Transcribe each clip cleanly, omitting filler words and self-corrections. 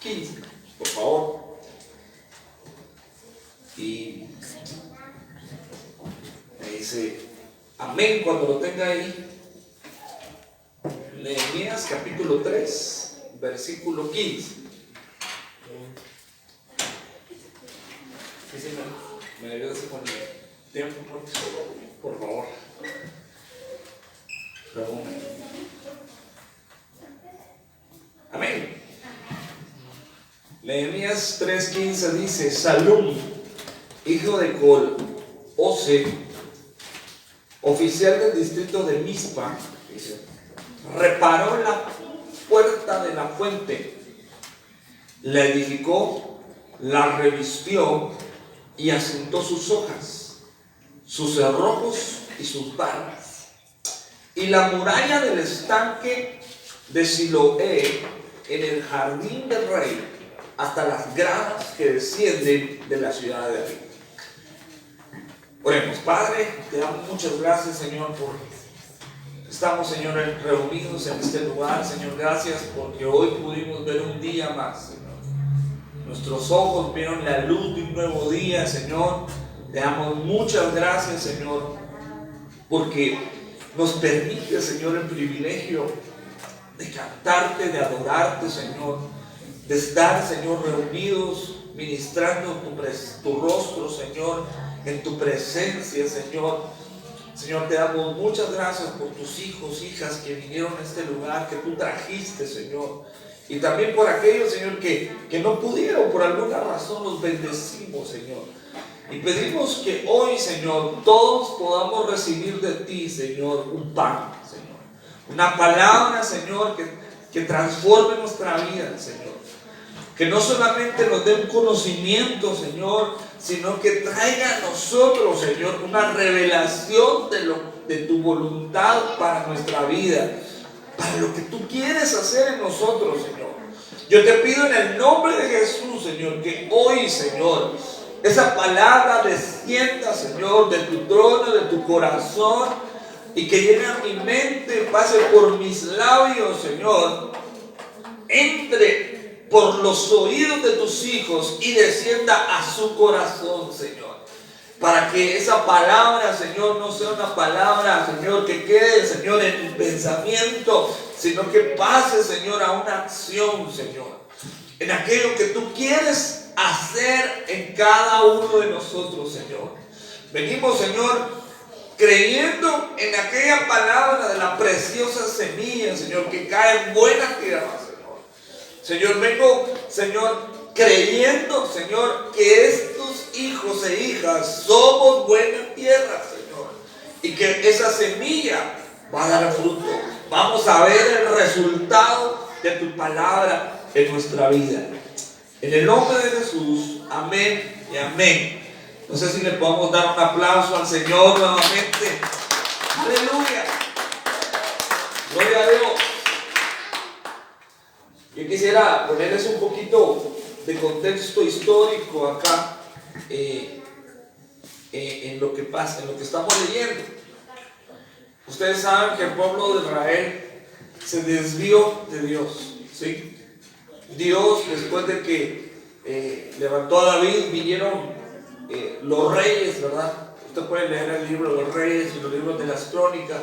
15, por favor. Y me dice amén cuando lo tenga ahí. Nehemías capítulo 3, versículo 15. Sí, me ayudas con el tiempo, por favor. Amén. Nehemías 3:15 dice: Salum, hijo de Col-Ose, oficial del distrito de Mizpa, dice, reparó la puerta de la fuente, la edificó, la revistió y asentó sus hojas, sus cerrojos y sus barras. Y la muralla del estanque de Siloé en el jardín del rey, hasta las gradas que descienden de la ciudad de David. Oremos. Padre, te damos muchas gracias, Señor, por estamos, Señor, reunidos en este lugar. Señor, gracias porque hoy pudimos ver un día más, Señor. Nuestros ojos vieron la luz de un nuevo día, Señor. Te damos muchas gracias, Señor, porque nos permite, Señor, el privilegio de cantarte, de adorarte, Señor, de estar, Señor, reunidos, ministrando tu rostro, Señor, en tu presencia, Señor. Señor, te damos muchas gracias por tus hijos, hijas que vinieron a este lugar, que tú trajiste, Señor. Y también por aquellos, Señor, que no pudieron, por alguna razón, los bendecimos, Señor. Y pedimos que hoy, Señor, todos podamos recibir de ti, Señor, un pan, Señor. Una palabra, Señor, que transforme nuestra vida, Señor. Que no solamente nos dé un conocimiento, Señor, sino que traiga a nosotros, Señor, una revelación de tu voluntad para nuestra vida, para lo que tú quieres hacer en nosotros, Señor. Yo te pido en el nombre de Jesús, Señor, que hoy, Señor, esa palabra descienda, Señor, de tu trono, de tu corazón, y que llegue a mi mente, pase por mis labios, Señor, entre por los oídos de tus hijos y descienda a su corazón, Señor. Para que esa palabra, Señor, no sea una palabra, Señor, que quede, Señor, en el pensamiento, sino que pase, Señor, a una acción, Señor. En aquello que tú quieres hacer en cada uno de nosotros, Señor. Venimos, Señor, creyendo en aquella palabra de la preciosa semilla, Señor, que cae en buena tierra, Señor. Señor, vengo, Señor, creyendo, Señor, que estos hijos e hijas somos buena tierra, Señor, y que esa semilla va a dar fruto. Vamos a ver el resultado de tu palabra en nuestra vida. En el nombre de Jesús, amén y amén. No sé si le podemos dar un aplauso al Señor nuevamente. Aleluya. Gloria a Dios. Yo quisiera ponerles un poquito de contexto histórico acá en lo que pasa, en lo que estamos leyendo. Ustedes saben que el pueblo de Israel se desvió de Dios, ¿sí? Dios, después de que levantó a David, vinieron los reyes, ¿verdad? Usted puede leer el libro de los reyes y los libros de las crónicas,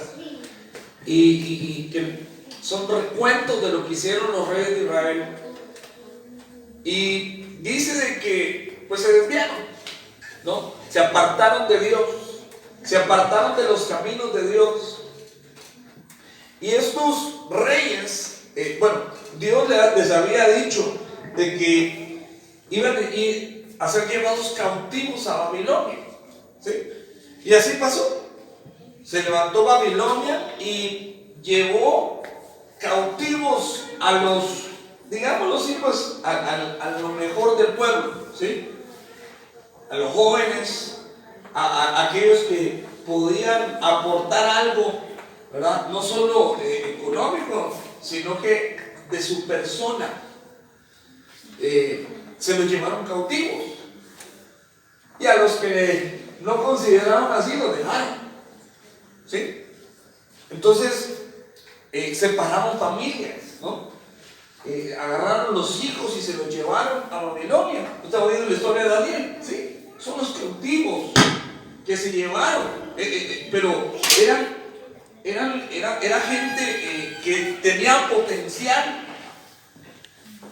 y que son recuentos de lo que hicieron los reyes de Israel. Y dice de que pues se desviaron, ¿no? Se apartaron de Dios, se apartaron de los caminos de Dios. Y estos reyes, Dios les había dicho de que iban a ser llevados cautivos a Babilonia, ¿sí? Y así pasó. Se levantó Babilonia y llevó cautivos a los, digámoslo así, pues a lo mejor del pueblo, ¿sí? A los jóvenes, a aquellos que podían aportar algo, ¿verdad? No solo económico, sino que de su persona. Se los llevaron cautivos. Y a los que no consideraron así, los dejaron, ¿sí? Entonces separaron familias, ¿no? agarraron los hijos y se los llevaron a Babilonia. ¿Usted ha oído la historia de Daniel? Sí, son los cautivos que se llevaron, pero era gente que tenía potencial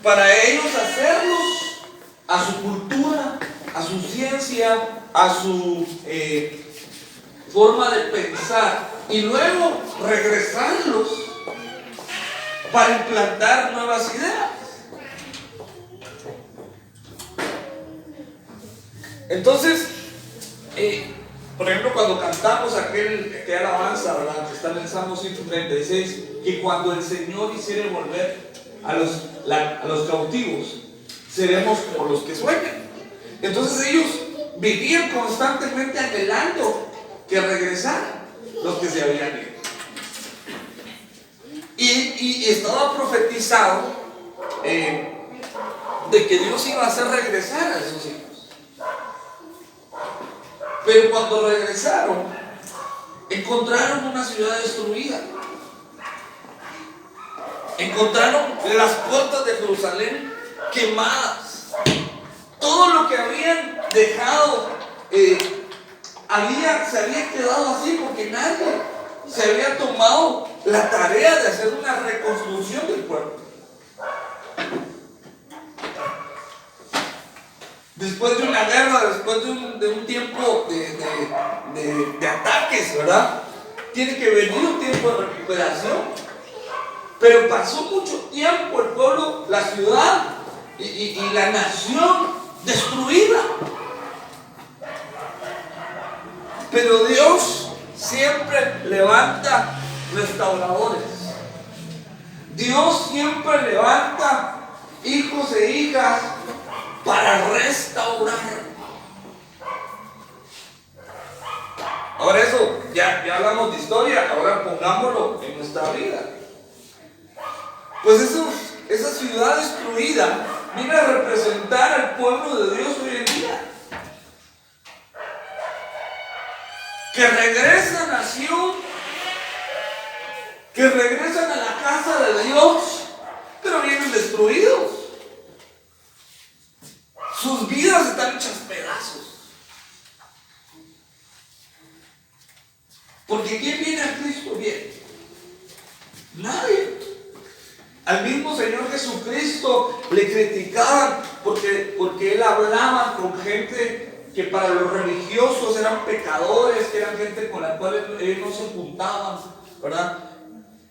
para ellos hacerlos a su cultura, a su ciencia, a su forma de pensar, y luego regresarlos para implantar nuevas ideas. Entonces, por ejemplo, cuando cantamos aquella alabanza, ¿verdad?, que está en el Salmo 136, que cuando el Señor hiciere volver a los cautivos, seremos como los que sueñan. Entonces ellos vivían constantemente anhelando que regresaran los que se habían ido. Y estaba profetizado de que Dios iba a hacer regresar a esos hijos. Pero cuando regresaron, encontraron una ciudad destruida. Encontraron las puertas de Jerusalén quemadas. Todo lo que habían dejado se había quedado así, porque nadie se había tomado la tarea de hacer una reconstrucción del pueblo. Después de una guerra, después de un tiempo de ataques, ¿verdad?, tiene que venir un tiempo de recuperación. Pero pasó mucho tiempo el pueblo, la ciudad y la nación destruida. Pero Dios siempre levanta restauradores. Dios siempre levanta hijos e hijas para restaurar. Ahora eso, ya hablamos de historia, ahora pongámoslo en nuestra vida. Pues esa ciudad destruida viene a representar al pueblo de Dios hoy en día. Que regresa a nación, que regresan a la casa de Dios, pero vienen destruidos. Sus vidas están hechas pedazos. Porque ¿quién viene a Cristo bien? Nadie. Al mismo Señor Jesucristo le criticaban porque Él hablaba con gente que para los religiosos eran pecadores, que eran gente con la cual ellos no se juntaban, ¿verdad?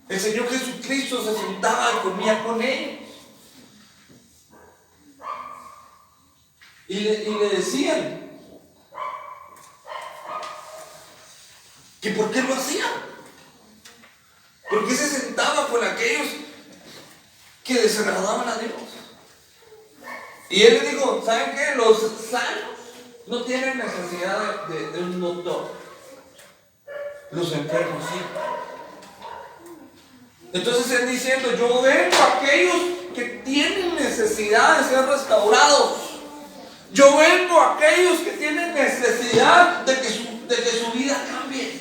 El Señor Jesucristo se sentaba y comía con ellos. Y le decían que por qué lo hacían. ¿Por qué se sentaba con aquellos que desagradaban a Dios? Y Él le dijo, ¿saben qué? Los sanos no tienen necesidad de un doctor. Los enfermos sí. Entonces Él diciendo, yo vengo a aquellos que tienen necesidad de ser restaurados. Yo vengo a aquellos que tienen necesidad de que su vida cambie.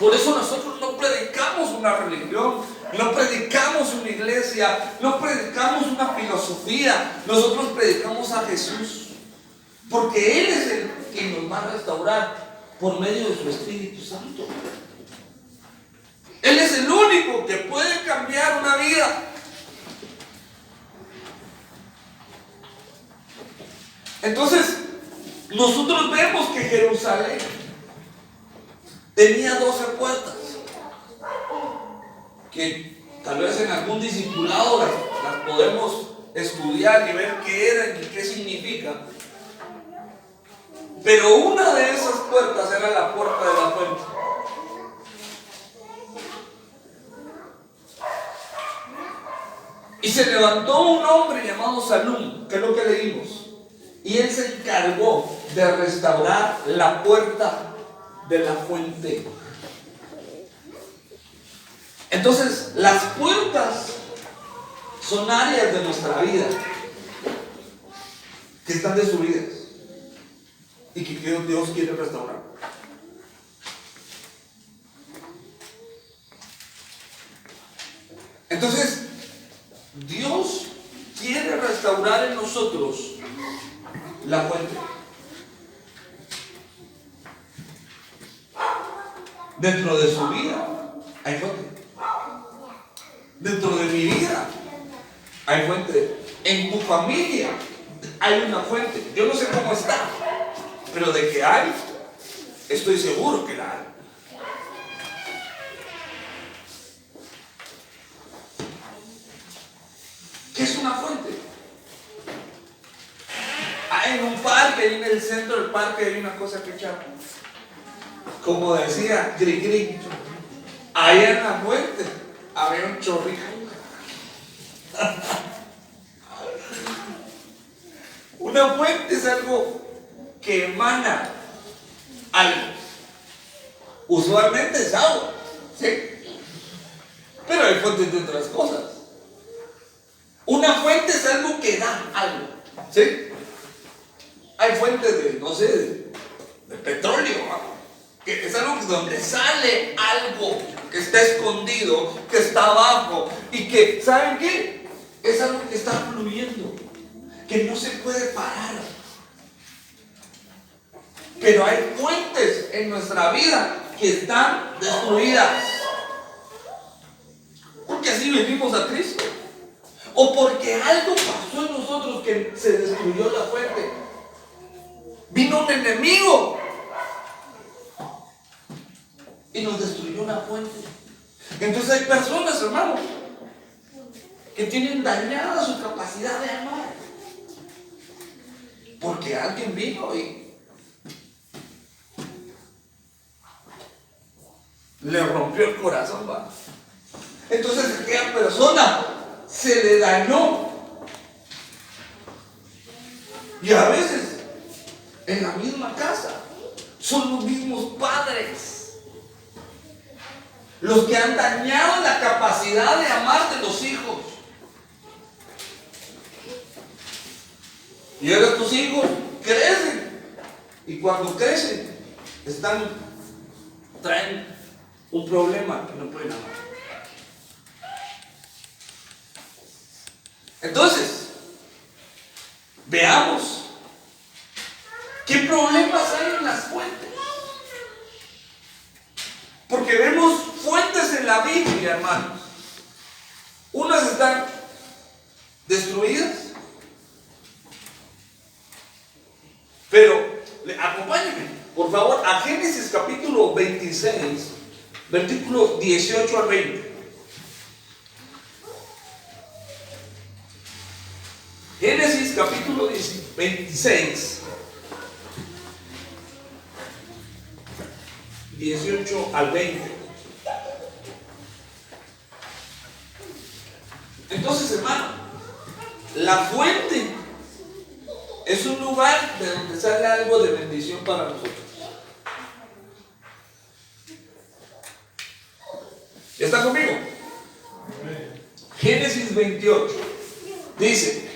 Por eso nosotros no predicamos una religión, no predicamos una iglesia, no predicamos una filosofía. Nosotros predicamos a Jesús, porque Él es el que nos va a restaurar por medio de su Espíritu Santo. Él es el único que puede cambiar una vida. Entonces, nosotros vemos que Jerusalén tenía 12 puertas, que tal vez en algún discipulado las podemos estudiar y ver qué eran y qué significan. Pero una de esas puertas era la puerta de la fuente. Y se levantó un hombre llamado Salum, que es lo que leímos, y él se encargó de restaurar la puerta de la fuente. Entonces, las puertas son áreas de nuestra vida que están destruidas y que Dios quiere restaurar. Entonces, Dios quiere restaurar en nosotros la fuente. Dentro de su vida hay fuente. Dentro de mi vida hay fuente. En tu familia hay una fuente. Yo no sé cómo está, pero de que hay, estoy seguro que la hay. ¿Qué es una fuente? En un parque, ahí en el centro del parque hay una cosa que echamos. Como decía Gri, ahí en la fuente había un chorrito. Una fuente es algo que emana algo. Usualmente es agua, ¿sí? Pero hay fuentes de otras cosas. Una fuente es algo que da algo, ¿sí? Hay fuentes de, no sé, de petróleo, ¿no? Que es algo donde sale algo que está escondido, que está abajo y que, ¿saben qué? Es algo que está fluyendo, que no se puede parar. Pero hay fuentes en nuestra vida que están destruidas. Porque así venimos a Cristo. O porque algo pasó en nosotros que se destruyó la fuente. Vino un enemigo y nos destruyó la fuente. Entonces hay personas, hermanos, que tienen dañada su capacidad de amar. Porque alguien vino y le rompió el corazón, ¿va? Entonces aquella persona se le dañó. Y a veces en la misma casa son los mismos padres los que han dañado la capacidad de amar de los hijos. Y ahora tus hijos crecen, y cuando crecen traen un problema que no pueden amar. Entonces, veamos qué problemas hay en las fuentes. Porque vemos fuentes en la Biblia, hermanos. Unas están destruidas, pero acompáñenme, por favor, a Génesis capítulo 26, versículo 18 al 20. Génesis capítulo 26, 18 al 20. Entonces, hermano, la fuente es un lugar de donde sale algo de bendición para nosotros. ¿Ya está conmigo? Génesis 28 dice,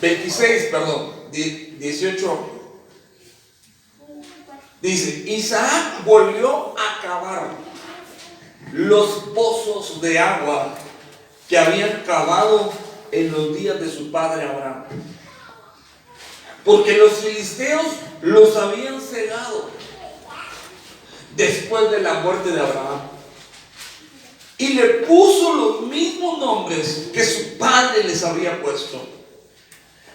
26, perdón, 18. Dice, Isaac volvió a cavar los pozos de agua que habían cavado en los días de su padre Abraham, porque los filisteos los habían cegado después de la muerte de Abraham, y le puso los mismos nombres que su padre les había puesto.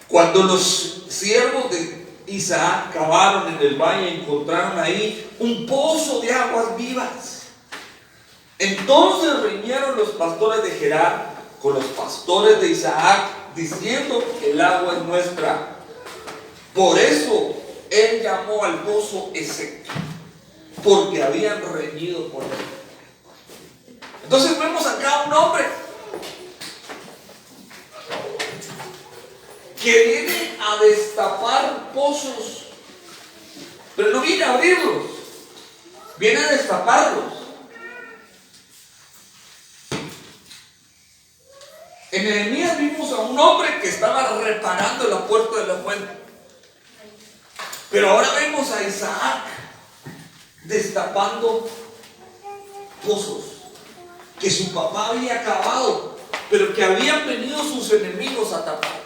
Cuando los siervos de Isaac cavaron en el valle, encontraron ahí un pozo de aguas vivas. Entonces riñeron los pastores de Gerar con los pastores de Isaac, diciendo: el agua es nuestra. Por eso él llamó al pozo Esek, porque habían reñido por él. Entonces vemos acá un hombre que viene a destapar pozos, pero no viene a abrirlos, viene a destaparlos. En Nehemías vimos a un hombre que estaba reparando la puerta de la fuente, pero ahora vemos a Isaac destapando pozos. que su papá había acabado, pero que habían venido sus enemigos a tapar.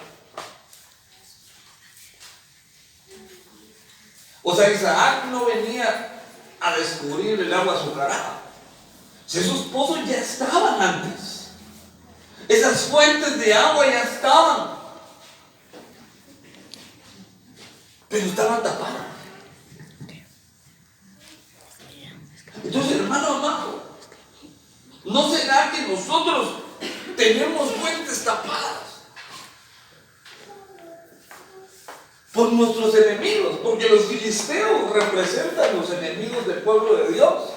O sea, Isaac no venía a descubrir el agua azucarada. Si esos pozos ya estaban antes, esas fuentes de agua ya estaban, pero estaban tapadas. Entonces, hermano amado, ¿no será que nosotros tenemos fuentes tapadas por nuestros enemigos? Porque los filisteos representan los enemigos del pueblo de Dios.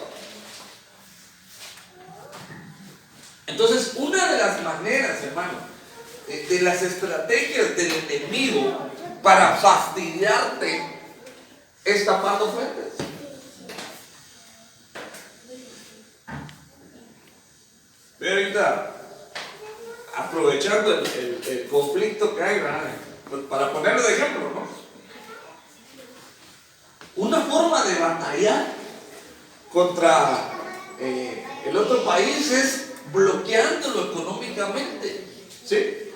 Entonces, una de las maneras, hermano, de las estrategias del enemigo para fastidiarte es tapando fuentes. Pero ahorita, aprovechando el conflicto que hay, ¿verdad? Pues para ponerlo de ejemplo, ¿no? Una forma de batallar contra el otro país es bloqueándolo económicamente, ¿sí?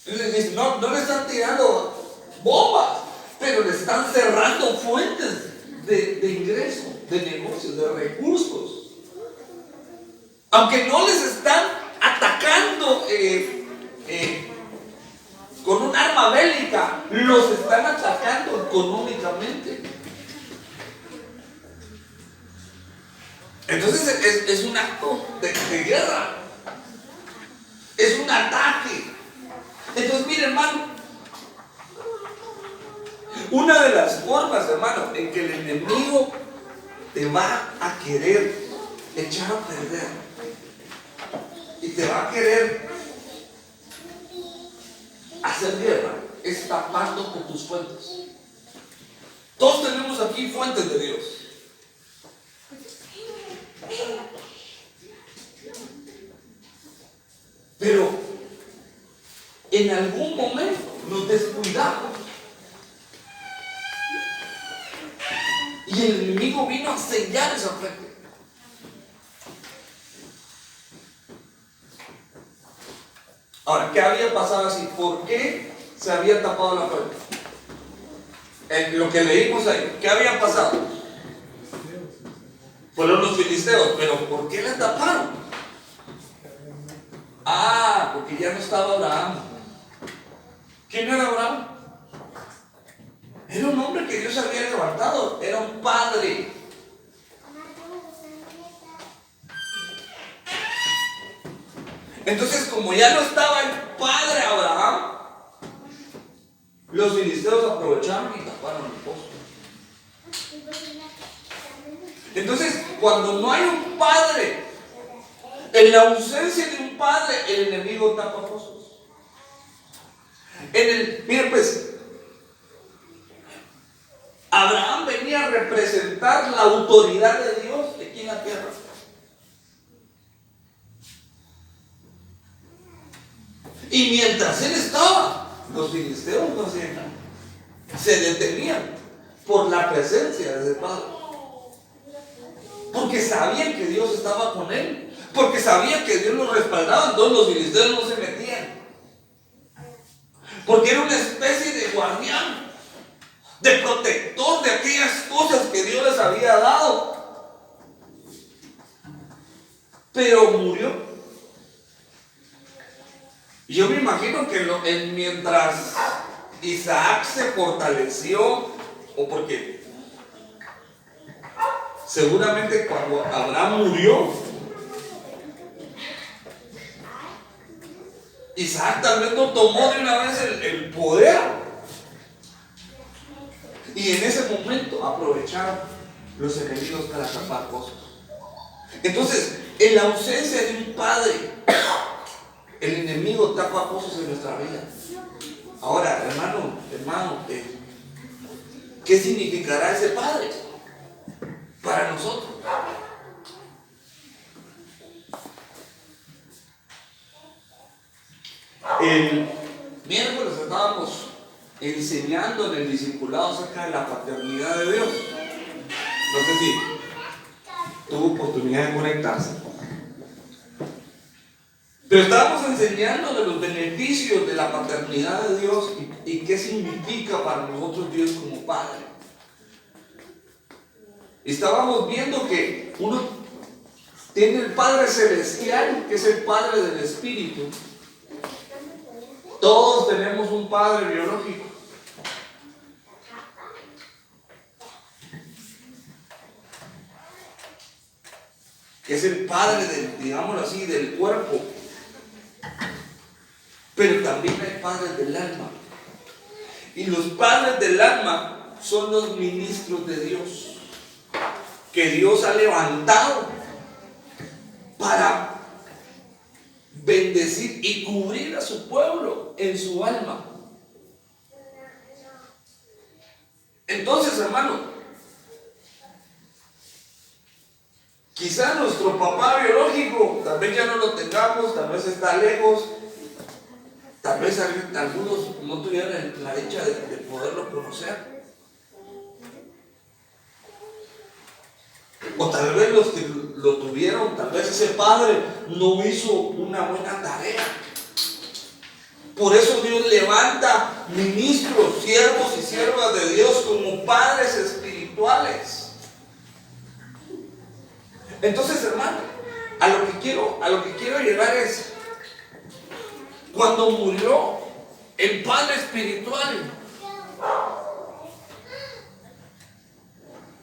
No le están tirando bombas, pero le están cerrando fuentes de ingreso, de negocios, de recursos. Aunque no les están atacando con un arma bélica, los están atacando económicamente. Entonces es un acto de guerra, es un ataque. Entonces, mire, hermano, una de las formas, hermano, en que el enemigo te va a querer echar a perder y te va a querer hacer guerra es tapando con tus fuentes. Todos tenemos aquí fuentes de Dios. Pero en algún momento nos descuidamos y el enemigo vino a sellar esa fuente. Ahora, ¿qué había pasado así? ¿Por qué se había tapado la fuente? En lo que leímos ahí, ¿qué había pasado? Fueron los filisteos, pero ¿por qué la taparon? Ah, porque ya no estaba Abraham. ¿Quién era Abraham? Era un hombre que Dios había levantado, era un padre. Entonces, como ya no estaba el padre Abraham, los filisteos aprovecharon y taparon el pozo. Entonces, cuando no hay un padre, en la ausencia de un padre, el enemigo tapa pozos. Miren pues, Abraham venía a representar la autoridad de Dios aquí en la tierra. Y mientras él estaba, los filisteos no hacían nada. Se detenían por la presencia de ese padre. Porque sabían que Dios estaba con él. Porque sabían que Dios lo respaldaba. Entonces los filisteos no se metían. Porque era una especie de guardián, de protector de aquellas cosas que Dios les había dado. Pero murió. Yo me imagino que mientras Isaac se fortaleció, o porque seguramente cuando Abraham murió, Isaac tal vez no tomó de una vez el poder. Y en ese momento aprovecharon los enemigos para tapar cosas. Entonces, en la ausencia de un padre, el enemigo tapa cosas en nuestra vida. Ahora, hermano, ¿qué significará ese padre para nosotros? El miércoles estábamos enseñando en el discipulado acerca de la paternidad de Dios. No sé tuvo oportunidad de conectarse. Pero estábamos enseñando de los beneficios de la paternidad de Dios y qué significa para nosotros Dios como Padre. Estábamos viendo que uno tiene el Padre Celestial, que es el Padre del Espíritu. Todos tenemos un Padre biológico. Que es el Padre del, digámoslo así, del cuerpo. Pero también hay padres del alma. Y los padres del alma son los ministros de Dios, que Dios ha levantado para bendecir y cubrir a su pueblo en su alma. Entonces, hermano, quizás nuestro papá biológico, tal vez ya no lo tengamos, tal vez está lejos, tal vez algunos no tuvieran la dicha de poderlo conocer. O tal vez los que lo tuvieron, tal vez ese padre no hizo una buena tarea. Por eso Dios levanta ministros, siervos y siervas de Dios como padres espirituales. Entonces, hermano, a lo que quiero llegar es, cuando murió el padre espiritual,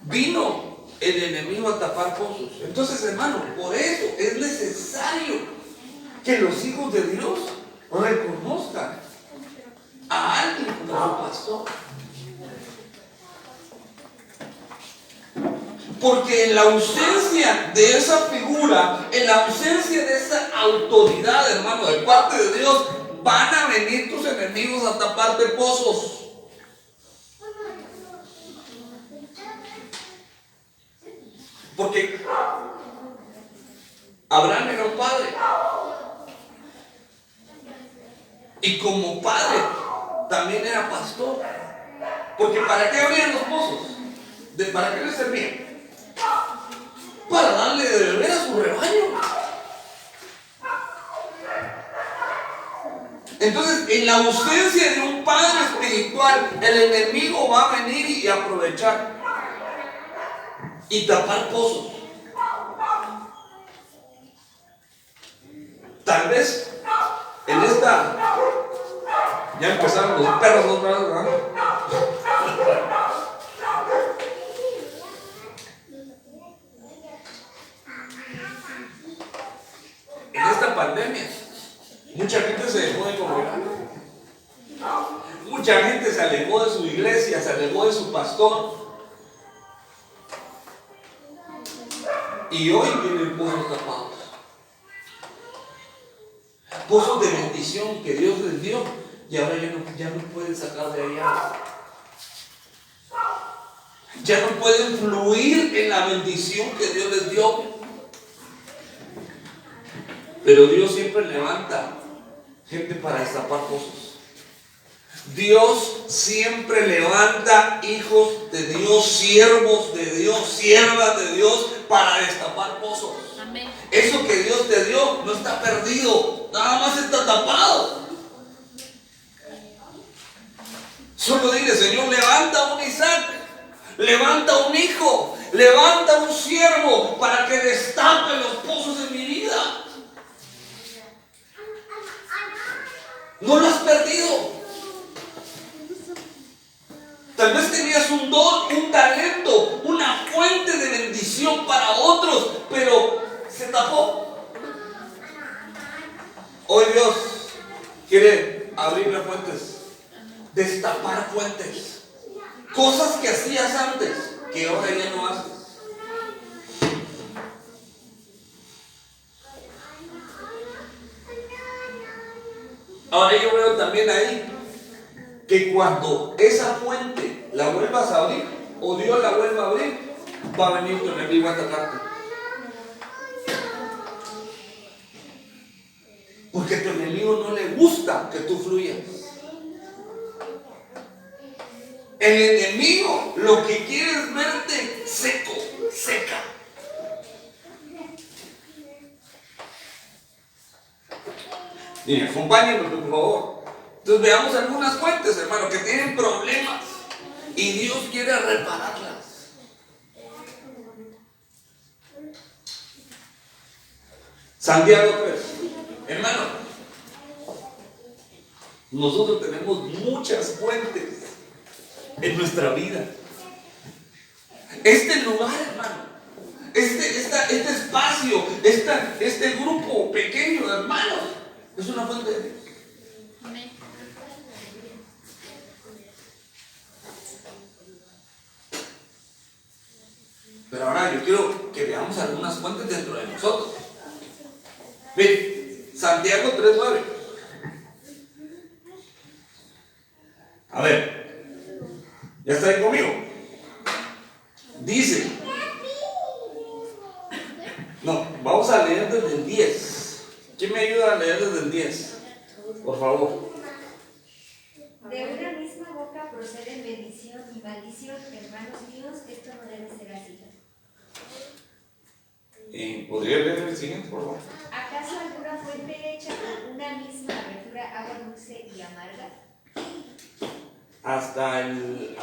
vino el enemigo a tapar pozos. Entonces, hermano, por eso es necesario que los hijos de Dios reconozcan a alguien como su pastor. Porque en la ausencia de esa figura, en la ausencia de esa autoridad, hermano, de parte de Dios, van a venir tus enemigos a taparte pozos. Porque Abraham era un padre. Y como padre, también era pastor. Porque ¿para qué abrían los pozos? ¿Para qué les servían? Para darle de beber a su rebaño. Entonces, en la ausencia de un padre espiritual, el enemigo va a venir y aprovechar y tapar pozos. Tal vez en esta, ya empezaron los perros otra vez, ¿verdad? En esta pandemia, mucha gente se dejó de congregar. Mucha gente se alejó de su iglesia, se alejó de su pastor. Y hoy vienen pozos tapados. Pozos de bendición que Dios les dio y ahora ya no pueden sacar de allá. Ya no pueden fluir en la bendición que Dios les dio. Pero Dios siempre levanta gente para destapar pozos. Dios siempre levanta hijos de Dios, siervos de Dios, siervas de Dios para destapar pozos. Amén. Eso que Dios te dio no está perdido, nada más está tapado. Solo dile: Señor, levanta un Isaac, levanta un hijo, levanta un siervo para que destape los pozos de mi vida. No lo has perdido. Tal vez tenías un don, un talento, una fuente de bendición para otros, pero se tapó. Hoy Dios quiere abrir las fuentes, destapar fuentes, cosas que hacías antes, que ahora ya no haces. Ahora yo veo también ahí que cuando esa fuente la vuelvas a abrir, o Dios la vuelva a abrir, va a venir tu enemigo a atacarte. Porque a tu enemigo no le gusta que tú fluyas. El enemigo lo que quiere es verte seco, seca. Y acompáñenme, por favor. Entonces veamos algunas fuentes, hermano, que tienen problemas y Dios quiere repararlas. Santiago 3. Hermano, nosotros tenemos muchas fuentes en nuestra vida. Este lugar, hermano, este espacio, este grupo pequeño de hermanos, es una fuente de Dios. Pero ahora yo quiero que veamos algunas fuentes dentro de nosotros. Ven, Santiago 3:9. A ver, ¿ya está ahí conmigo? Dice, no, vamos a leer desde el 10. ¿Quién me ayuda a leer desde el 10? Por favor. De una misma boca proceden bendición y maldición, hermanos míos, esto no debe ser así. ¿Podría leer el siguiente, por favor? ¿Acaso alguna fuente hecha con una misma abertura agua dulce y amarga? Hasta el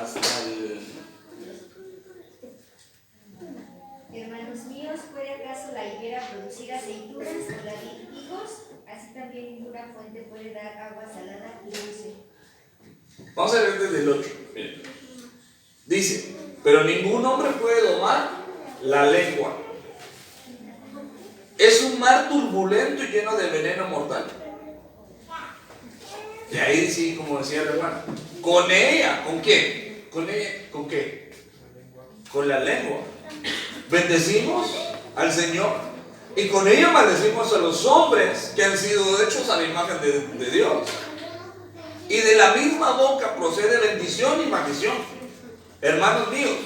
Hermanos míos, ¿puede acaso la higuera producir aceitunas o la vid higos? Así también ninguna fuente puede dar agua salada y dulce. Vamos a leer desde el 8. Miren. Dice, pero ningún hombre puede domar la lengua. Es un mar turbulento y lleno de veneno mortal. Y ahí sí, como decía el hermano, con ella, ¿con qué? ¿Con ella? ¿Con qué? Con la lengua. Bendecimos al Señor y con ella maldecimos a los hombres que han sido hechos a la imagen de Dios. Y de la misma boca procede bendición y maldición. Hermanos míos,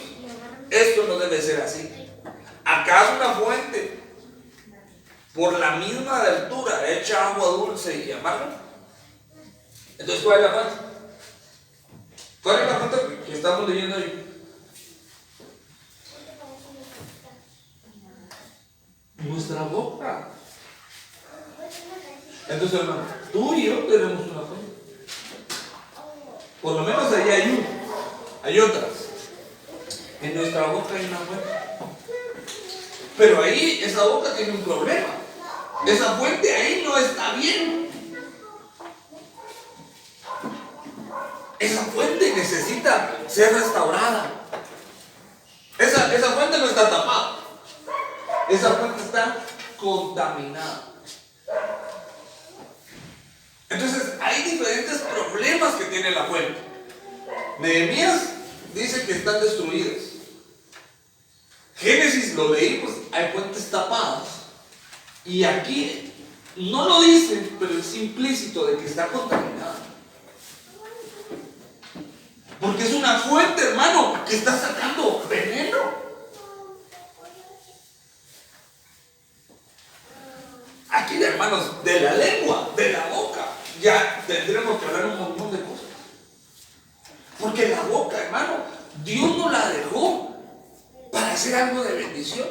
esto no debe ser así. ¿Acaso una fuente por la misma altura echa agua dulce y amarga? Entonces, ¿cuál es la fuente? ¿Cuál es la fuente que estamos leyendo ahí? Nuestra boca. Entonces, hermano, tú y yo tenemos una fuente. Por lo menos ahí hay una. Hay otras. En nuestra boca hay una fuente. Pero ahí esa boca tiene un problema. Esa fuente ahí no está bien. Esa fuente necesita ser restaurada. Esa fuente no está tapada. Esa fuente está contaminada. Entonces hay diferentes problemas que tiene la fuente. Nehemías dice que están destruidas. Génesis lo leí, pues hay fuentes tapadas. Y aquí no lo dice, pero es implícito de que está contaminada. Porque es una fuente, hermano, que está sacando veneno. Aquí, hermanos, de la lengua, de la boca, ya tendremos que hablar un montón de cosas. Porque la boca, hermano, Dios no la dejó para hacer algo de bendición.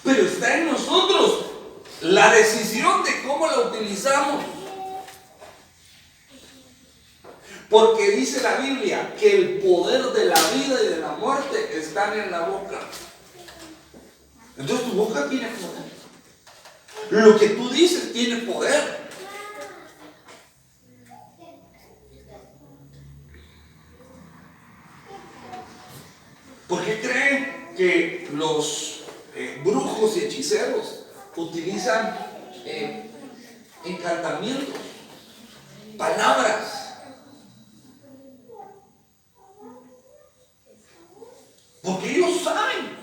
Pero está en nosotros la decisión de cómo la utilizamos. Porque dice la Biblia que el poder de la vida y de la muerte están en la boca. Entonces tu boca tiene poder. Lo que tú dices tiene poder. ¿Por qué creen que los brujos y hechiceros utilizan encantamientos, palabras? Porque ellos saben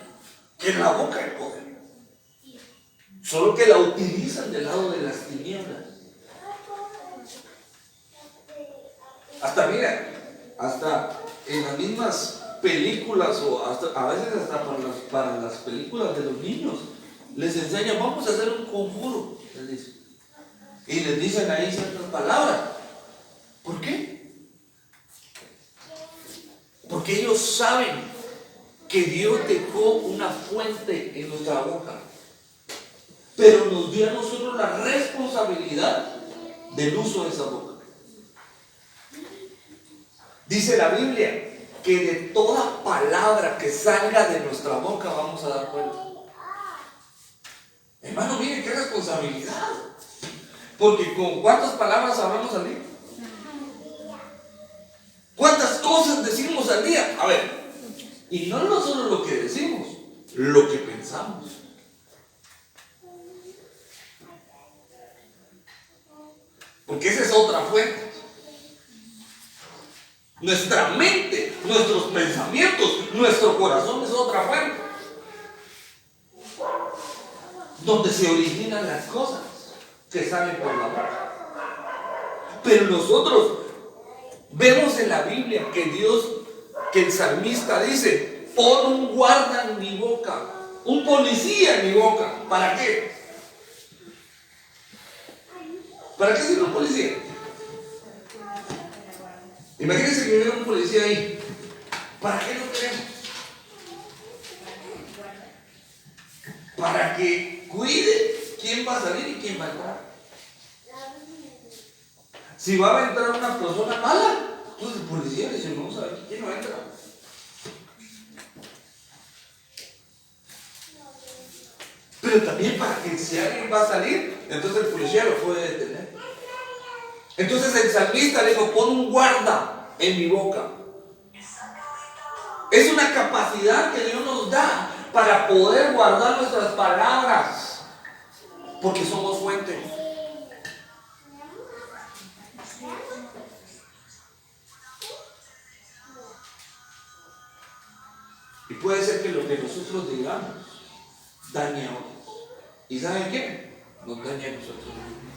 que en la boca hay poder. Solo que la utilizan del lado de las tinieblas. Hasta mira, hasta en las mismas películas o hasta, a veces hasta para las películas de los niños les enseñan, vamos a hacer un conjuro, les dicen. Y les dicen ahí ciertas palabras. ¿Por qué? Porque ellos saben que Dios dejó una fuente en nuestra boca. pero nos dio a nosotros la responsabilidad del uso de esa boca. Dice la Biblia que de toda palabra que salga de nuestra boca vamos a dar cuenta. Hermano, mire qué responsabilidad. Porque ¿con cuántas palabras hablamos al día? ¿Cuántas cosas decimos al día? A ver, y no solo lo que decimos, lo que pensamos. Porque esa es otra fuente. Nuestra mente, nuestros pensamientos, nuestro corazón es otra fuente. Donde se originan las cosas que salen por la boca. Pero nosotros vemos en la Biblia que el salmista dice: pon un guarda en mi boca, un policía en mi boca. ¿Para qué? ¿Para qué sirve un policía? Imagínense que hubiera un policía ahí. ¿Para qué lo queremos? Para que cuide quién va a salir y quién va a entrar. Si va a entrar una persona mala, entonces el policía le dice: vamos a ver quién no entra. Pero también para que si alguien va a salir, entonces el policía lo puede detener. Entonces el salmista le dijo: pon un guarda en mi boca. Es una capacidad que Dios nos da para poder guardar nuestras palabras, porque somos fuente. Y puede ser que lo que nosotros digamos dañe a otros. ¿Y saben qué? Nos daña a nosotros mismos.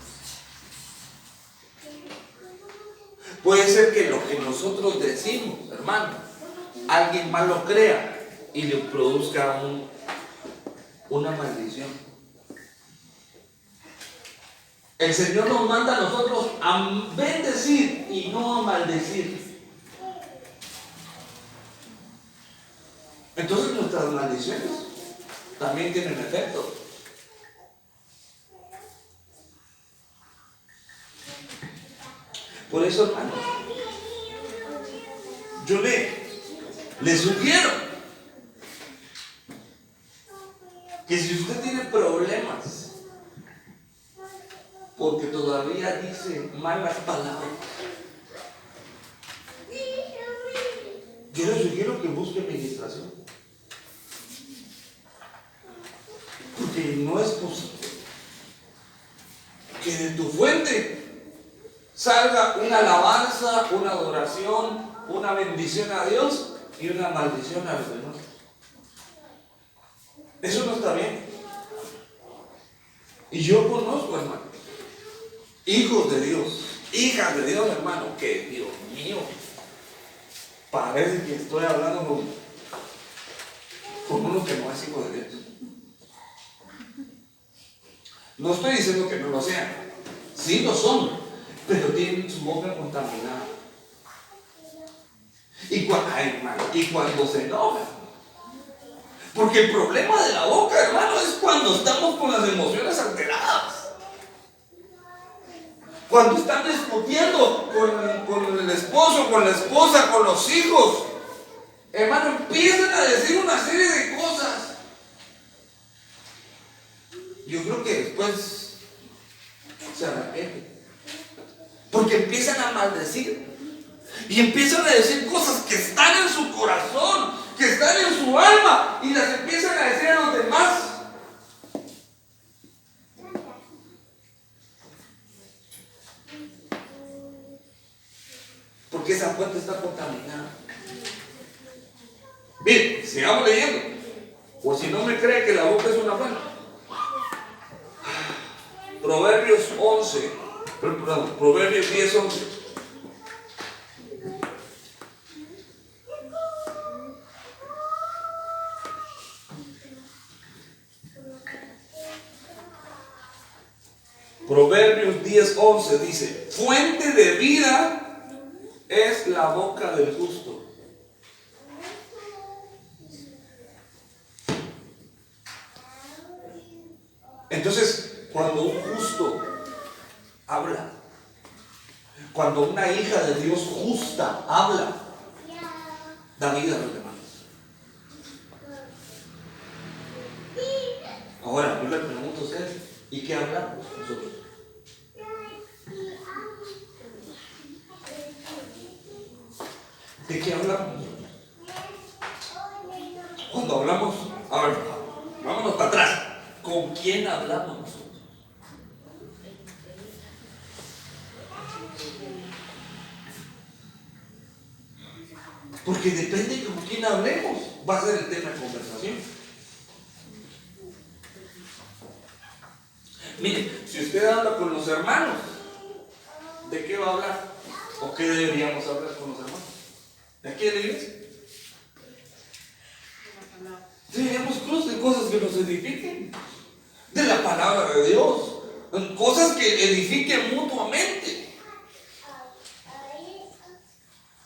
Puede ser que lo que nosotros decimos, hermano, alguien más lo crea y le produzca una maldición. El Señor nos manda a nosotros a bendecir y no a maldecir. Entonces nuestras maldiciones también tienen efecto. Por eso, hermano, yo le sugiero que si usted tiene problemas porque todavía dice malas palabras, yo le sugiero que busque administración. Porque no es posible que de tu fuente salga una alabanza, una adoración, una bendición a Dios y una maldición a los demás. Eso no está bien. Y yo conozco, hermano, hijos de Dios, hijas de Dios, hermano, que Dios mío, parece que estoy hablando con uno que no es hijo de Dios. No estoy diciendo que no lo sean, sí lo son, pero tienen su boca contaminada. Y cuando se enojan, porque el problema de la boca, hermano, es cuando estamos con las emociones alteradas. Cuando están discutiendo con el esposo, con la esposa, con los hijos, hermano, empiezan a decir una serie de cosas. Yo creo que después se arrepienten, porque empiezan a maldecir y empiezan a decir cosas que están en su corazón, que están en su alma, y las empiezan a decir a los demás. Porque esa fuente está contaminada. Bien, sigamos leyendo. O si no me cree que la boca es una fuente. Proverbios 10:11. Proverbios 10:11 dice: fuente de vida es la boca del justo. Entonces, cuando un justo habla, cuando una hija de Dios justa habla, da vida a los demás. Ahora, yo le pregunto a usted, ¿y qué hablamos nosotros? ¿De qué hablamos? Cuando hablamos, a ver, vámonos para atrás. ¿Con quién hablamos nosotros? Porque depende con quién hablemos, va a ser el tema de conversación. Mire, si usted habla con los hermanos, ¿de qué va a hablar? ¿O qué deberíamos hablar con los hermanos? ¿De aquí de la iglesia? Deberíamos de cosas que nos edifiquen, de la palabra de Dios, cosas que edifiquen mutuamente.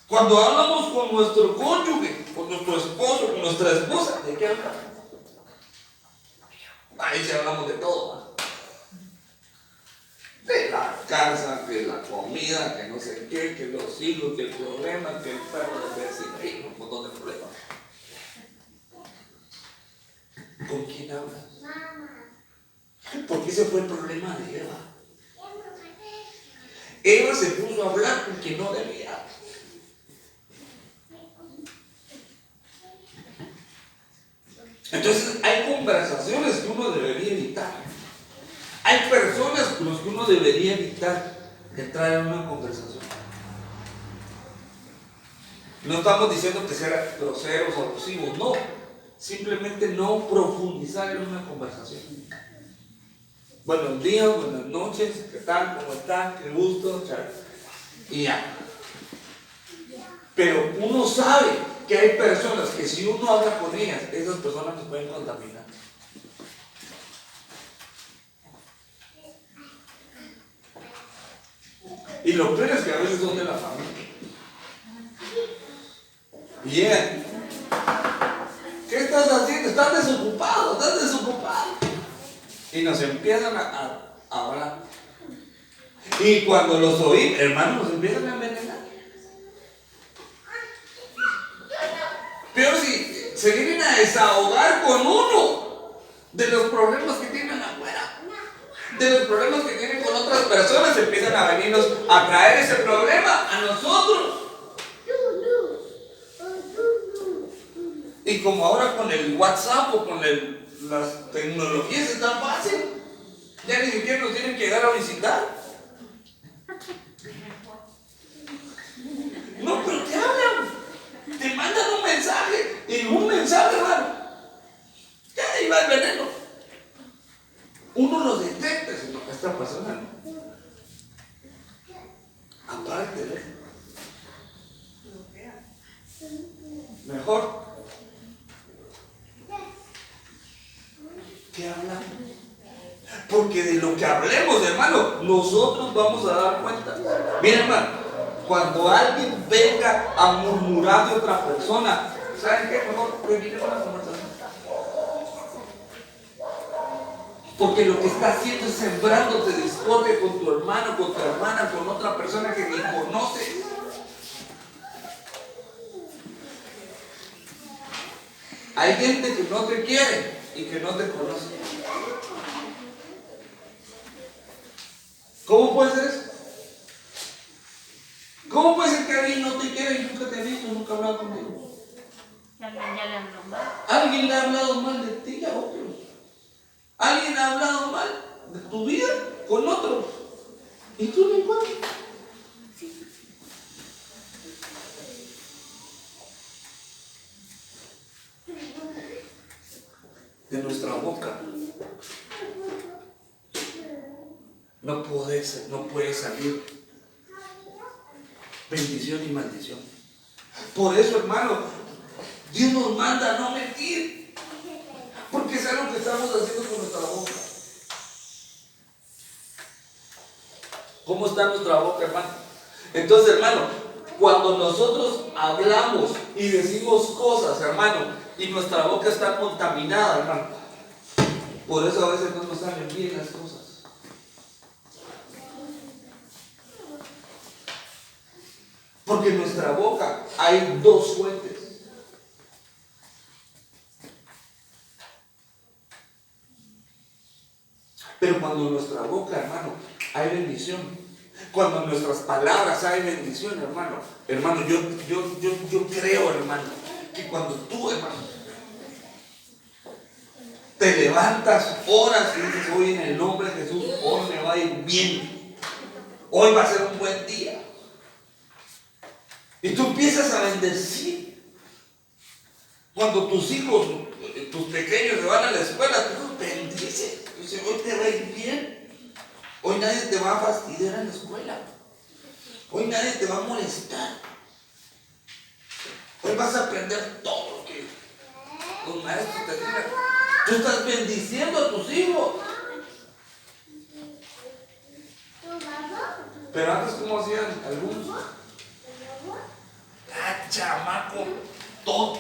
Cuando hablamos con nuestro cónyuge, con nuestro esposo, con nuestra esposa, ¿de qué hablamos? Ahí sí hablamos de todo, ¿no? De la casa, de la comida, que no sé qué, que los hijos, que el problema, que el perro del vecino, y un montón de problemas. ¿Con quién hablas? Porque ese fue el problema de Eva. Eva se puso a hablar con quien no debía. Entonces hay conversaciones que uno debería evitar. Hay personas con las que uno debería evitar entrar en una conversación. No estamos diciendo que sean groseros o abusivos, no. Simplemente no profundizar en una conversación. Buenos días, buenas noches, ¿qué tal? ¿Cómo están? Qué gusto, chao. Y ya. Pero uno sabe que hay personas que si uno habla con ellas, esas personas nos pueden contaminar. Y lo peor es que a veces son de la familia. Y llegan. ¿Qué estás haciendo? Estás desocupado. Y nos empiezan a hablar. Y cuando los oí, hermanos, nos empiezan a envenenar. Peor si se vienen a desahogar con uno de los problemas que tienen afuera, de los problemas que tienen con otras personas, empiezan a venirnos a traer ese problema a nosotros. Y como ahora con el WhatsApp o con las tecnologías es tan fácil, ya ni siquiera nos tienen que llegar a visitar. No, pero te hablan, te mandan un mensaje, y un mensaje, hermano, ya ahí va el veneno. Uno lo detecta, sino que esta persona no. Aparte, mejor. ¿Qué hablamos? Porque de lo que hablemos, hermano, nosotros vamos a dar cuenta. Mira, hermano, cuando alguien venga a murmurar de otra persona, ¿saben qué? Mejor terminemos la conversación. Porque lo que está haciendo es sembrándote discordia con tu hermano, con tu hermana, con otra persona que ni conoces. Hay gente que no te quiere y que no te conoce. ¿Cómo puede ser eso? ¿Cómo puede ser que alguien no te quiere y nunca te ha visto, nunca ha hablado contigo? Alguien ya le habló mal. Alguien le ha hablado mal de ti a otros. Alguien ha hablado mal de tu vida con otros. ¿Y tú ni cuenta? De nuestra boca no puede salir bendición y maldición. Por eso, hermano, Dios nos manda a no mentir, porque es algo que estamos haciendo con nuestra boca. ¿Cómo está nuestra boca, hermano? Entonces, hermano, cuando nosotros hablamos y decimos cosas, hermano, y nuestra boca está contaminada, hermano, Por eso a veces no nos salen bien las cosas. Porque en nuestra boca hay dos fuentes. Pero cuando en nuestra boca, hermano, hay bendición, cuando en nuestras palabras hay bendición, hermano, yo creo, hermano, que cuando tú, hermano, te levantas, oras y dices, hoy en el nombre de Jesús, hoy me va a ir bien, hoy va a ser un buen día, y tú empiezas a bendecir. Cuando tus hijos, tus pequeños se van a la escuela, tú los bendices. Dice, hoy te va a ir bien. Hoy nadie te va a fastidiar en la escuela. Hoy nadie te va a molestar. Hoy vas a aprender todo lo que los maestros te digan. Tú estás bendiciendo a tus hijos. Pero antes, ¿cómo hacían algunos? Ah, chamaco, todo.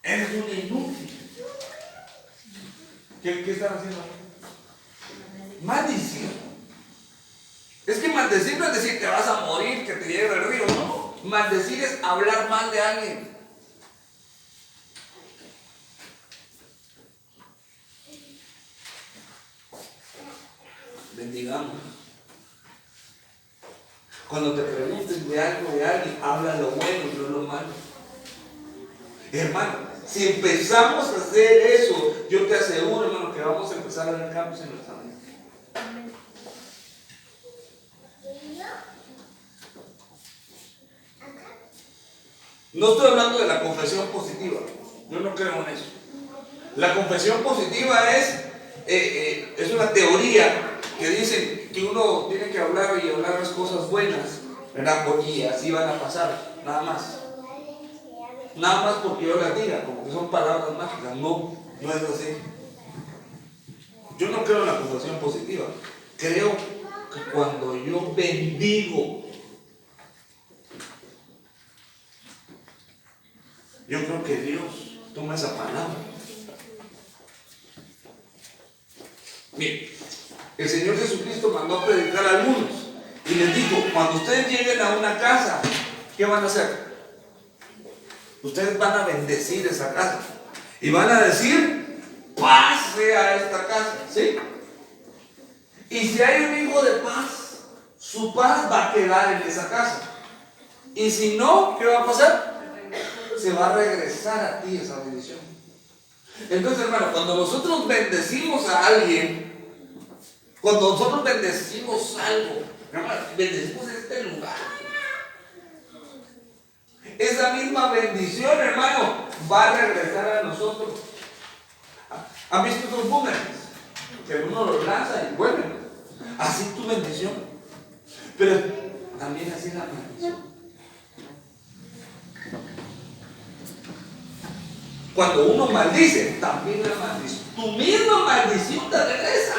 Eres un inútil. ¿Qué están haciendo? Maldicir. Es que maldecir no es decir que vas a morir, que te lleve el río, no. Maldecir es hablar mal de alguien. Bendigamos. Cuando te pregunten de algo de alguien, habla lo bueno y no lo malo. Hermano, si empezamos a hacer eso, yo te aseguro, hermano, que vamos a empezar a ver cambios en nuestra vida. No estoy hablando de la confesión positiva. Yo no creo en eso. La confesión positiva es una teoría que dice que uno tiene que hablar y hablar las cosas buenas, ¿verdad? Y así van a pasar, nada más. Nada más porque yo las diga, como que son palabras mágicas. No es así. Yo no creo en la confesión positiva. Creo que cuando yo bendigo, yo creo que Dios toma esa palabra. Miren, el Señor Jesucristo mandó a predicar a algunos y les dijo, cuando ustedes lleguen a una casa, ¿qué van a hacer? Ustedes van a bendecir esa casa y van a decir, paz sea esta casa, ¿sí? Y si hay un hijo de paz, su paz va a quedar en esa casa. Y si no, ¿qué va a pasar? Se va a regresar a ti esa bendición. Entonces, hermano, cuando nosotros bendecimos a alguien, cuando nosotros bendecimos algo, hermano, bendecimos este lugar. Esa misma bendición, hermano, va a regresar a nosotros. ¿Han visto esos boomerangs? Que uno los lanza y vuelven. Así tu bendición. Pero también así la maldición. Cuando uno maldice, también la maldición. Tu misma maldición te regresa.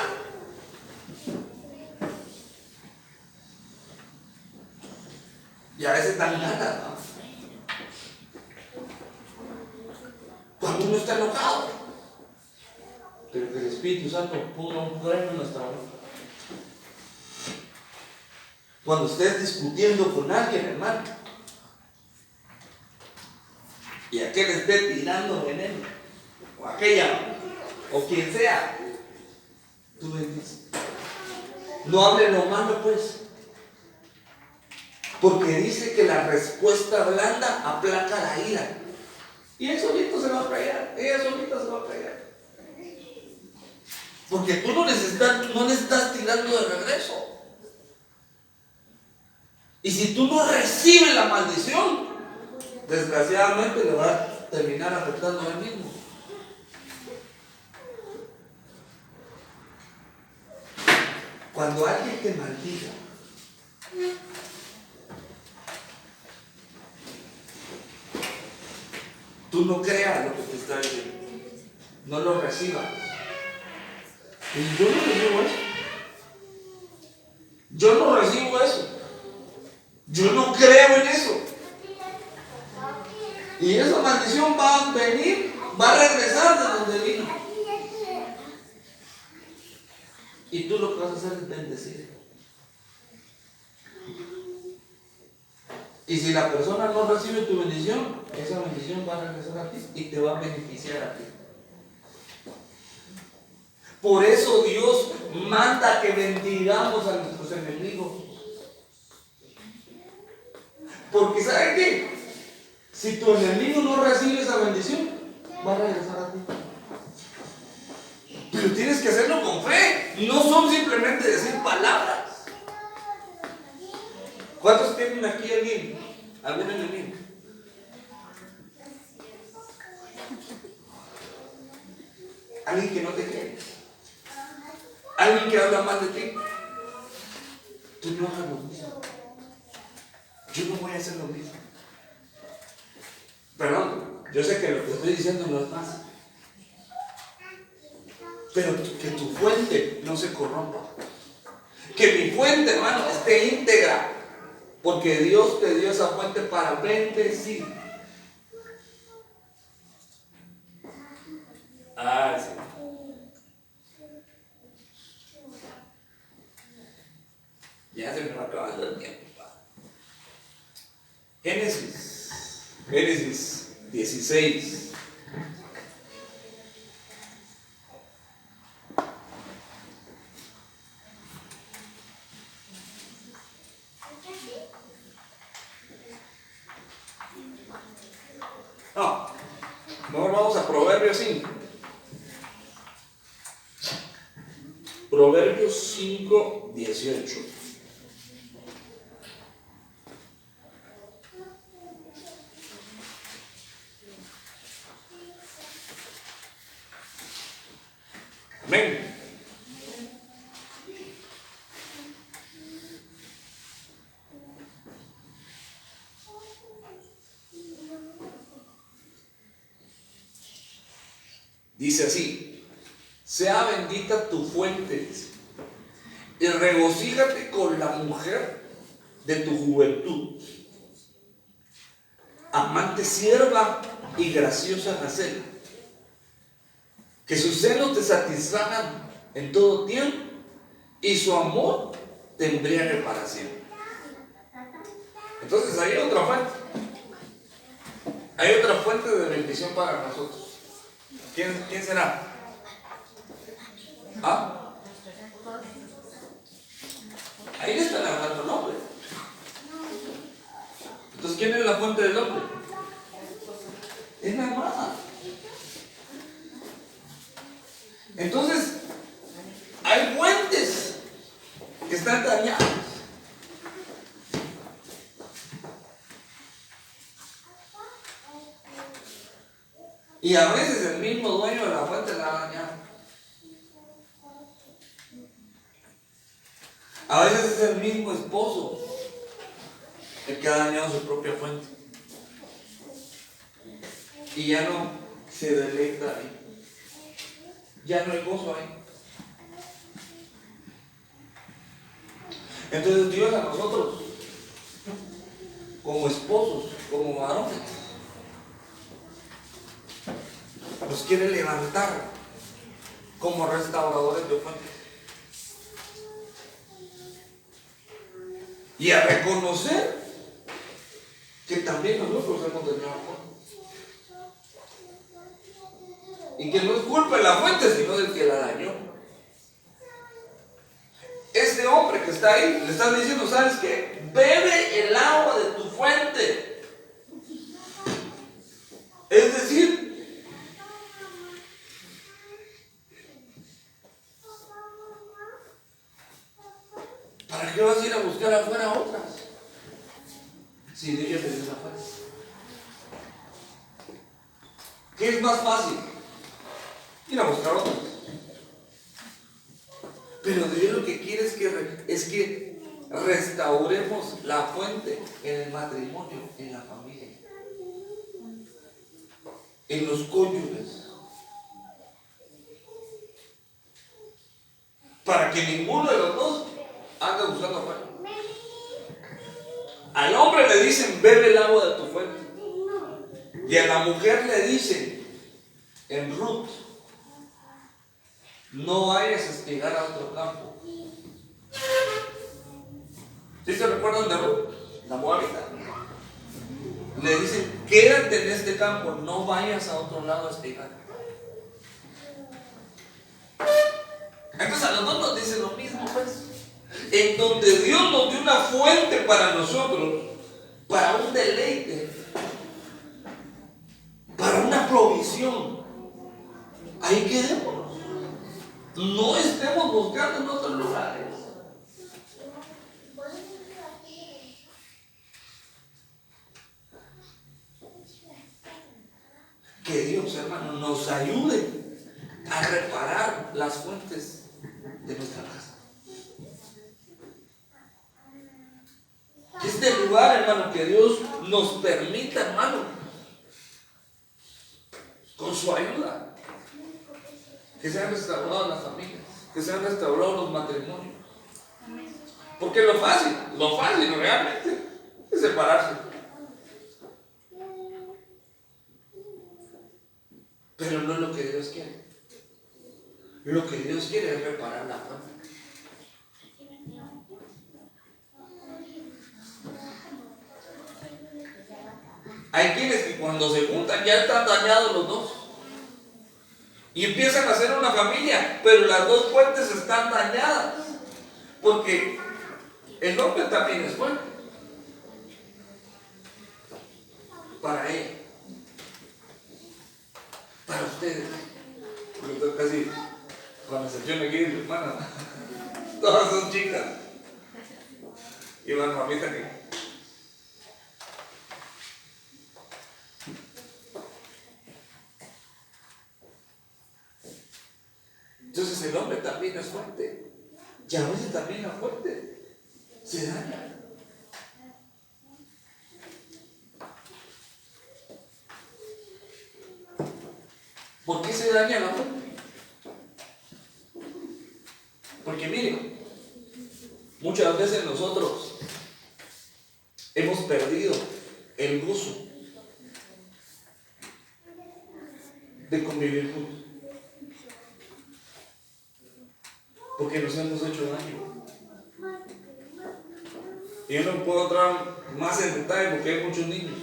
Y a veces dan ganas, ¿no? Cuando uno está enojado, pero que el Espíritu Santo ponga un freno en nuestra boca. Cuando estés discutiendo con alguien, hermano, y aquel esté tirando veneno, o aquella, o quien sea, tú bendices. No hable lo malo, pues, porque dice que la respuesta blanda aplaca la ira. Y él solito se va a callar, ella solita se va a callar. Porque tú no le estás tirando de regreso. Y si tú no recibes la maldición, desgraciadamente le va a terminar afectando a él mismo. Cuando alguien te maldiga, tú no creas lo que te está diciendo. No lo recibas. Y yo no recibo eso. Yo no recibo eso. Yo no creo en eso. Y esa maldición va a venir, va a regresar de donde vino. Y tú lo que vas a hacer es bendecir. Y si la persona no recibe tu bendición, esa bendición va a regresar a ti y te va a beneficiar a ti. Por eso Dios manda que bendigamos a nuestros enemigos. Porque ¿sabe qué? Si tu enemigo no recibe esa bendición, va a regresar a ti. Pero tienes que hacerlo con fe. No son simplemente decir palabras. ¿Cuántos tienen aquí algún enemigo? Alguien que no te quiere. Alguien que habla mal de ti. Tú no hagas lo mismo. Yo no voy a hacer lo mismo. Perdón, yo sé que lo que estoy diciendo no es fácil. Pero que tu fuente no se corrompa. Que mi fuente, hermano, esté íntegra. Porque Dios te dio esa fuente para bendecir. Ah, sí. Ya se me va acabando el tiempo. Génesis 16. No, mejor vamos a Proverbios 5. Proverbios 5, 18. Amén. Dice así: sea bendita tu fuente y regocíjate con la mujer de tu juventud, amante sierva y graciosa gacela, que sus senos te satisfagan en todo tiempo y su amor te embriague para siempre. Entonces hay otra fuente. Hay otra fuente de bendición para nosotros. ¿Quién será? ¿Ah? Ahí le están hablando el hombre. Entonces, ¿quién es la fuente del hombre? Es la hermana. Entonces, hay fuentes que están dañadas. Y a veces el mismo dueño de la fuente la ha dañado. A veces es el mismo esposo el que ha dañado su propia fuente. Y ya no se deleita ahí. Ya no hay gozo ahí. Entonces Dios a nosotros, como esposos, como varones, nos quiere levantar como restauradores de fuentes. Y a reconocer que también nosotros hemos dañado fuentes. Y que no es culpa de la fuente, sino del que la dañó. Este hombre que está ahí, le están diciendo, ¿sabes qué? Bebe el agua de tu fuente. Es decir, ¿para qué vas a ir a buscar afuera a otras? Si Dios ya te dio la fuente. ¿Qué es más fácil? Ir a buscar otras. Pero Dios lo que quiere es que restauremos la fuente en el matrimonio, en la familia, en los cónyuges, para que ninguno de los dos ande buscando afuera. Al hombre le dicen, bebe el agua de tu fuente. Y a la mujer le dicen en Ruth: no vayas a espigar a otro campo. ¿Sí se recuerdan de Ruth, la moabita? Le dicen: quédate en este campo, no vayas a otro lado a espigar. Entonces a los dos nos dice lo mismo, pues. En donde Dios nos dio una fuente para nosotros, para un deleite, para una provisión, ahí quedémonos. No estemos buscando en otros lugares. Que Dios, hermano, nos ayude a reparar las fuentes de nuestra casa. Que este lugar, hermano, que Dios nos permita, hermano, con su ayuda, que sean restauradas las familias, que sean restaurados los matrimonios. Porque lo fácil realmente es separarse. Pero no es lo que Dios quiere. Lo que Dios quiere es reparar la fuente. Hay quienes que cuando se juntan ya están dañados los dos. Y empiezan a hacer una familia, pero las dos fuentes están dañadas. Porque el hombre también es fuerte. Para ella. Para ustedes. Porque estoy casi con la excepción aquí de mi hermana. Todas son chicas. Y la mamita que. Entonces el hombre también es fuerte. Y a veces también la fuerte se daña. ¿Por qué se daña la fuente? Porque miren, muchas veces nosotros hemos perdido el gozo de convivir juntos. Porque nos hemos hecho daño. Y yo no puedo entrar más en detalle porque hay muchos niños.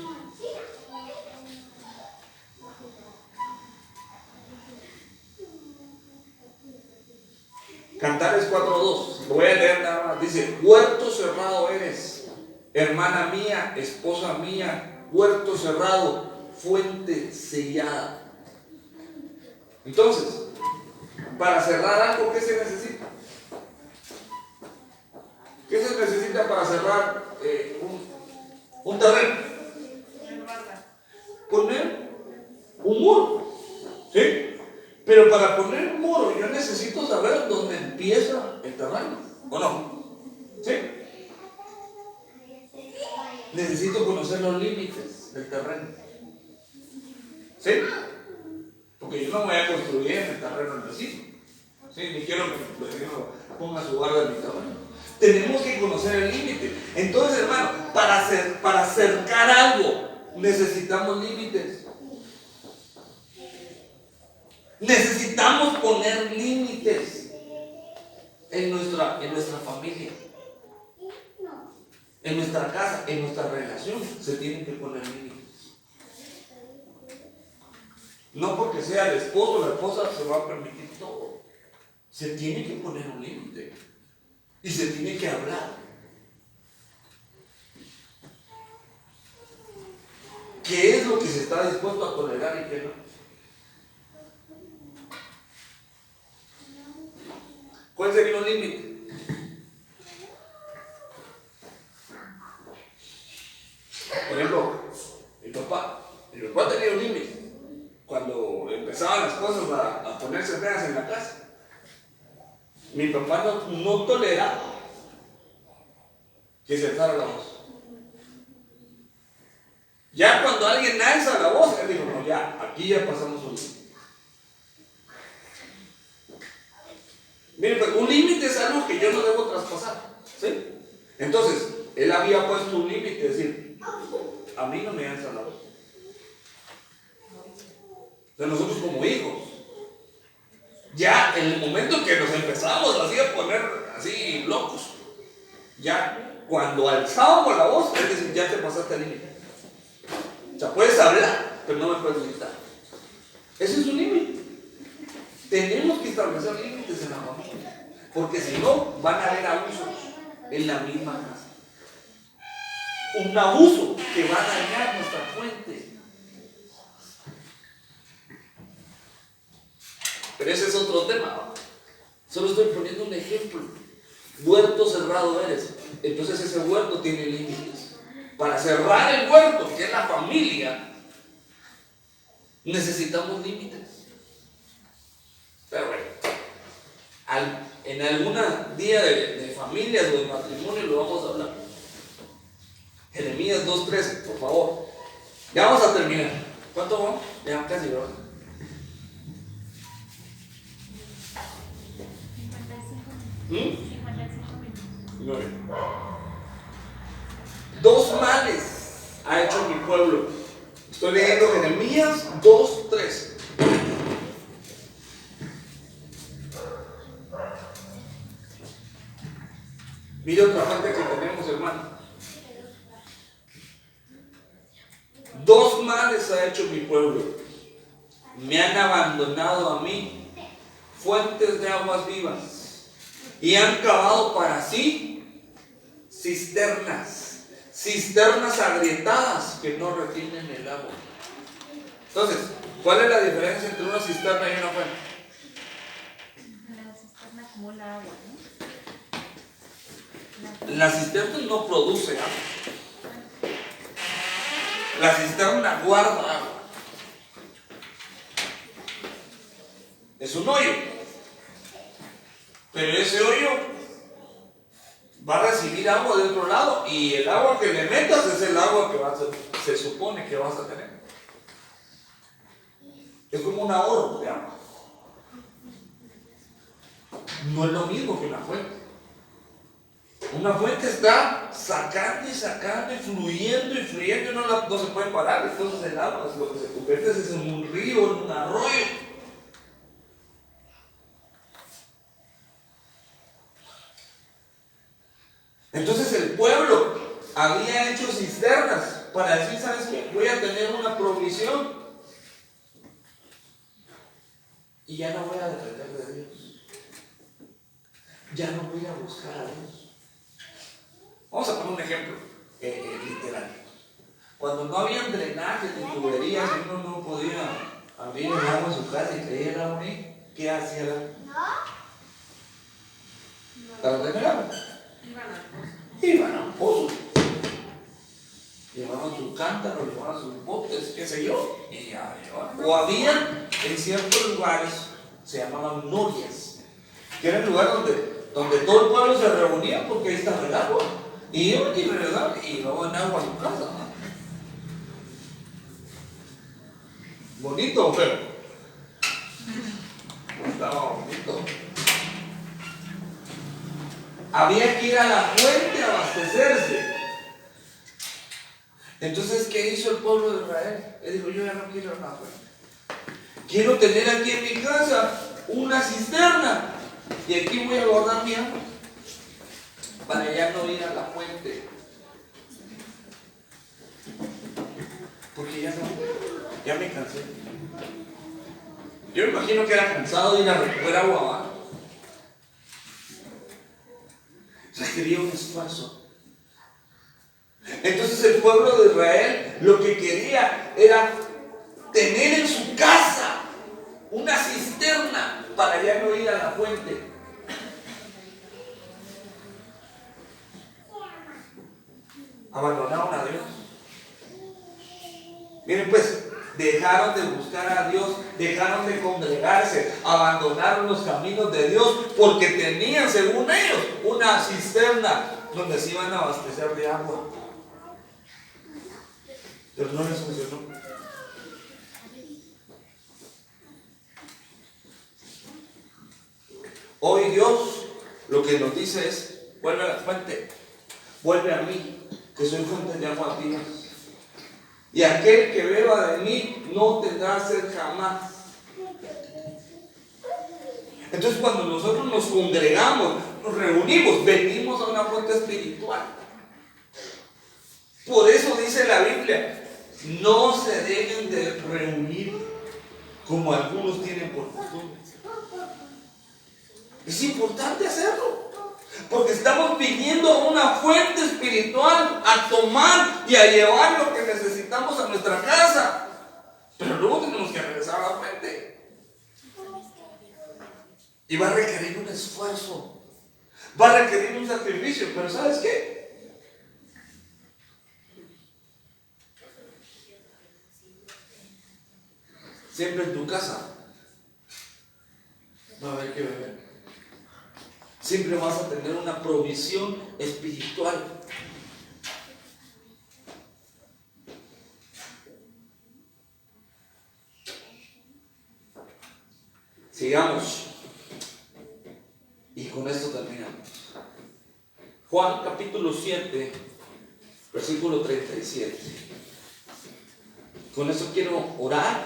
Cantares 4:2, lo voy a leer nada más. Dice: huerto cerrado eres, hermana mía, esposa mía, huerto cerrado, fuente sellada. Entonces, para cerrar algo, ¿qué se necesita? ¿Qué se necesita para cerrar un terreno? Poner un muro, ¿sí? Pero para poner un muro yo necesito saber dónde empieza el terreno, ¿o no? ¿Sí? Necesito conocer los límites del terreno, ¿sí? Porque yo no voy a construir en el terreno del vecino, ¿sí? Ni quiero que el vecino ponga su guarda en mi terreno. Tenemos que conocer el límite. Entonces, hermano, para cercar algo necesitamos límites. Necesitamos poner límites en nuestra familia, en nuestra casa, en nuestra relación. Se tienen que poner límites. No porque sea el esposo o la esposa se va a permitir todo. Se tiene que poner un límite y se tiene que hablar. ¿Qué es lo que se está dispuesto a tolerar y qué no? ¿Cuál sería un límite? Por ejemplo, mi papá tenía un límite. Cuando empezaban las cosas a ponerse feas en la casa, mi papá no toleraba que se alzara la voz. Ya cuando alguien alza la voz, él dijo: no, ya, aquí ya pasamos un límite. Miren, pues un límite es algo que yo no debo traspasar, ¿sí? Entonces, él había puesto un límite, es decir, a mí no me alza la voz. de nosotros como hijos. Ya en el momento que nos empezamos así a poner así locos, ya cuando alzábamos la voz, es decir, ya te pasaste el límite. O sea, puedes hablar, pero no me puedes gritar. Ese es un límite. Tenemos que establecer límites en la familia, porque si no, van a haber abusos en la misma casa. Un abuso que va a dañar nuestra fuente. Pero ese es otro tema, ¿no? Solo estoy poniendo un ejemplo. Huerto cerrado eres. Entonces ese huerto tiene límites. Para cerrar el huerto, que es la familia, necesitamos límites. Pero bueno, en algún día de familias o de matrimonio lo vamos a hablar. Jeremías 2:13, por favor. Ya vamos a terminar. ¿Cuánto vamos? Ya casi, ¿verdad? 55 minutos. Muy bien. 2 males ha hecho mi pueblo. Estoy leyendo Jeremías 2:13. Mira otra fuente que tenemos, hermano. 2 males ha hecho mi pueblo. Me han abandonado a mí, fuentes de aguas vivas, y han cavado para sí cisternas agrietadas que no retienen el agua. Entonces, ¿cuál es la diferencia entre una cisterna y una fuente? La cisterna acumula agua, ¿no? La cisterna no produce agua. La cisterna guarda agua. Es un hoyo. Pero ese hoyo va a recibir agua de otro lado y el agua que le metas es el agua que se supone que vas a tener. Es como un ahorro de agua. No es lo mismo que una fuente. Una fuente está sacando y sacando y fluyendo y fluyendo y no se puede parar. Entonces el agua es lo que se convierte es en un río, en un arroyo. Entonces el pueblo había hecho cisternas para decir, ¿sabes qué? Voy a tener una provisión y ya no voy a depender de Dios. Ya no voy a buscar a Dios. Vamos a poner un ejemplo literal. Cuando no había drenajes ni tuberías y uno no podía abrir el agua en su casa y traía el agua ahí, ¿qué hacía? Para tener agua. Iban a un pozo. Llevaban su cántaro, llevaban sus botes, qué sé yo, y ya llevaban. O había en ciertos lugares, se llamaban norias, que era el lugar donde todo el pueblo se reunía porque ahí estaba el agua. Y iban y regresaban y llevaban agua a su casa, ¿no? ¿Bonito o feo? Estaba bonito. Había que ir a la fuente a abastecerse. Entonces, ¿qué hizo el pueblo de Israel? Él dijo, yo ya no quiero una fuente. Quiero tener aquí en mi casa una cisterna. Y aquí voy a guardar mi agua. Para ya no ir a la fuente. Porque ya me cansé. Yo me imagino que era cansado de ir a recoger agua, ¿va? Requería un esfuerzo. Entonces el pueblo de Israel lo que quería era tener en su casa una cisterna para ya no ir a la fuente. Abandonaron a Dios. Miren pues, dejaron de buscar a Dios, dejaron de congregarse, abandonaron los caminos de Dios porque tenían, según ellos, una cisterna donde se iban a abastecer de agua. Pero no les funcionó. Hoy Dios lo que nos dice es, vuelve a la fuente, vuelve a mí, que soy fuente de agua viva. Y aquel que beba de mí no tendrá sed jamás. Entonces cuando nosotros nos congregamos, nos reunimos, venimos a una fuente espiritual. Por eso dice la Biblia, no se dejen de reunir como algunos tienen por costumbre. Es importante hacerlo, porque estamos viniendo a una fuente espiritual a tomar y a llevar lo que necesitamos a nuestra casa. Pero luego tenemos que regresar a la fuente. Y va a requerir un esfuerzo, va a requerir un sacrificio, pero ¿sabes qué? Siempre en tu casa va a haber que beber. Siempre vas a tener una provisión espiritual. Sigamos. Y con esto terminamos. Juan capítulo 7, versículo 37. Con eso quiero orar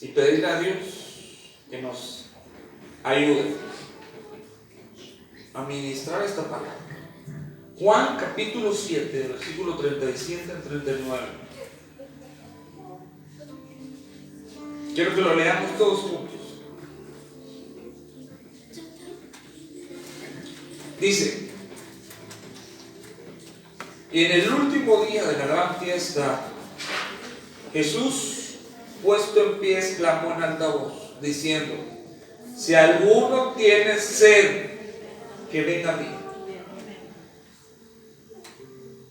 y pedirle a Dios que nos ayude a ministrar esta palabra. Juan capítulo 7, versículo 37 al 39. Quiero que lo leamos todos juntos. Dice: y en el último día de la gran fiesta, Jesús, puesto en pie, exclamó en alta voz, diciendo: si alguno tiene sed, que venga a mí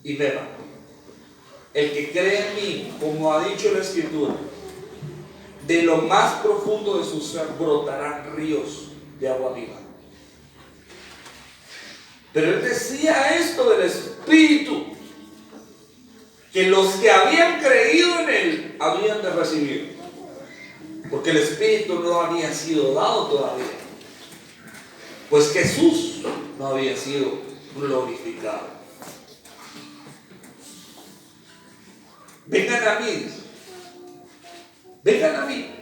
y beba. El que cree en mí, como ha dicho la Escritura, de lo más profundo de su ser brotarán ríos de agua viva. Pero él decía esto del Espíritu, que los que habían creído en él habían de recibir, porque el Espíritu no había sido dado todavía, pues Jesús no había sido glorificado. Vengan a mí, vengan a mí.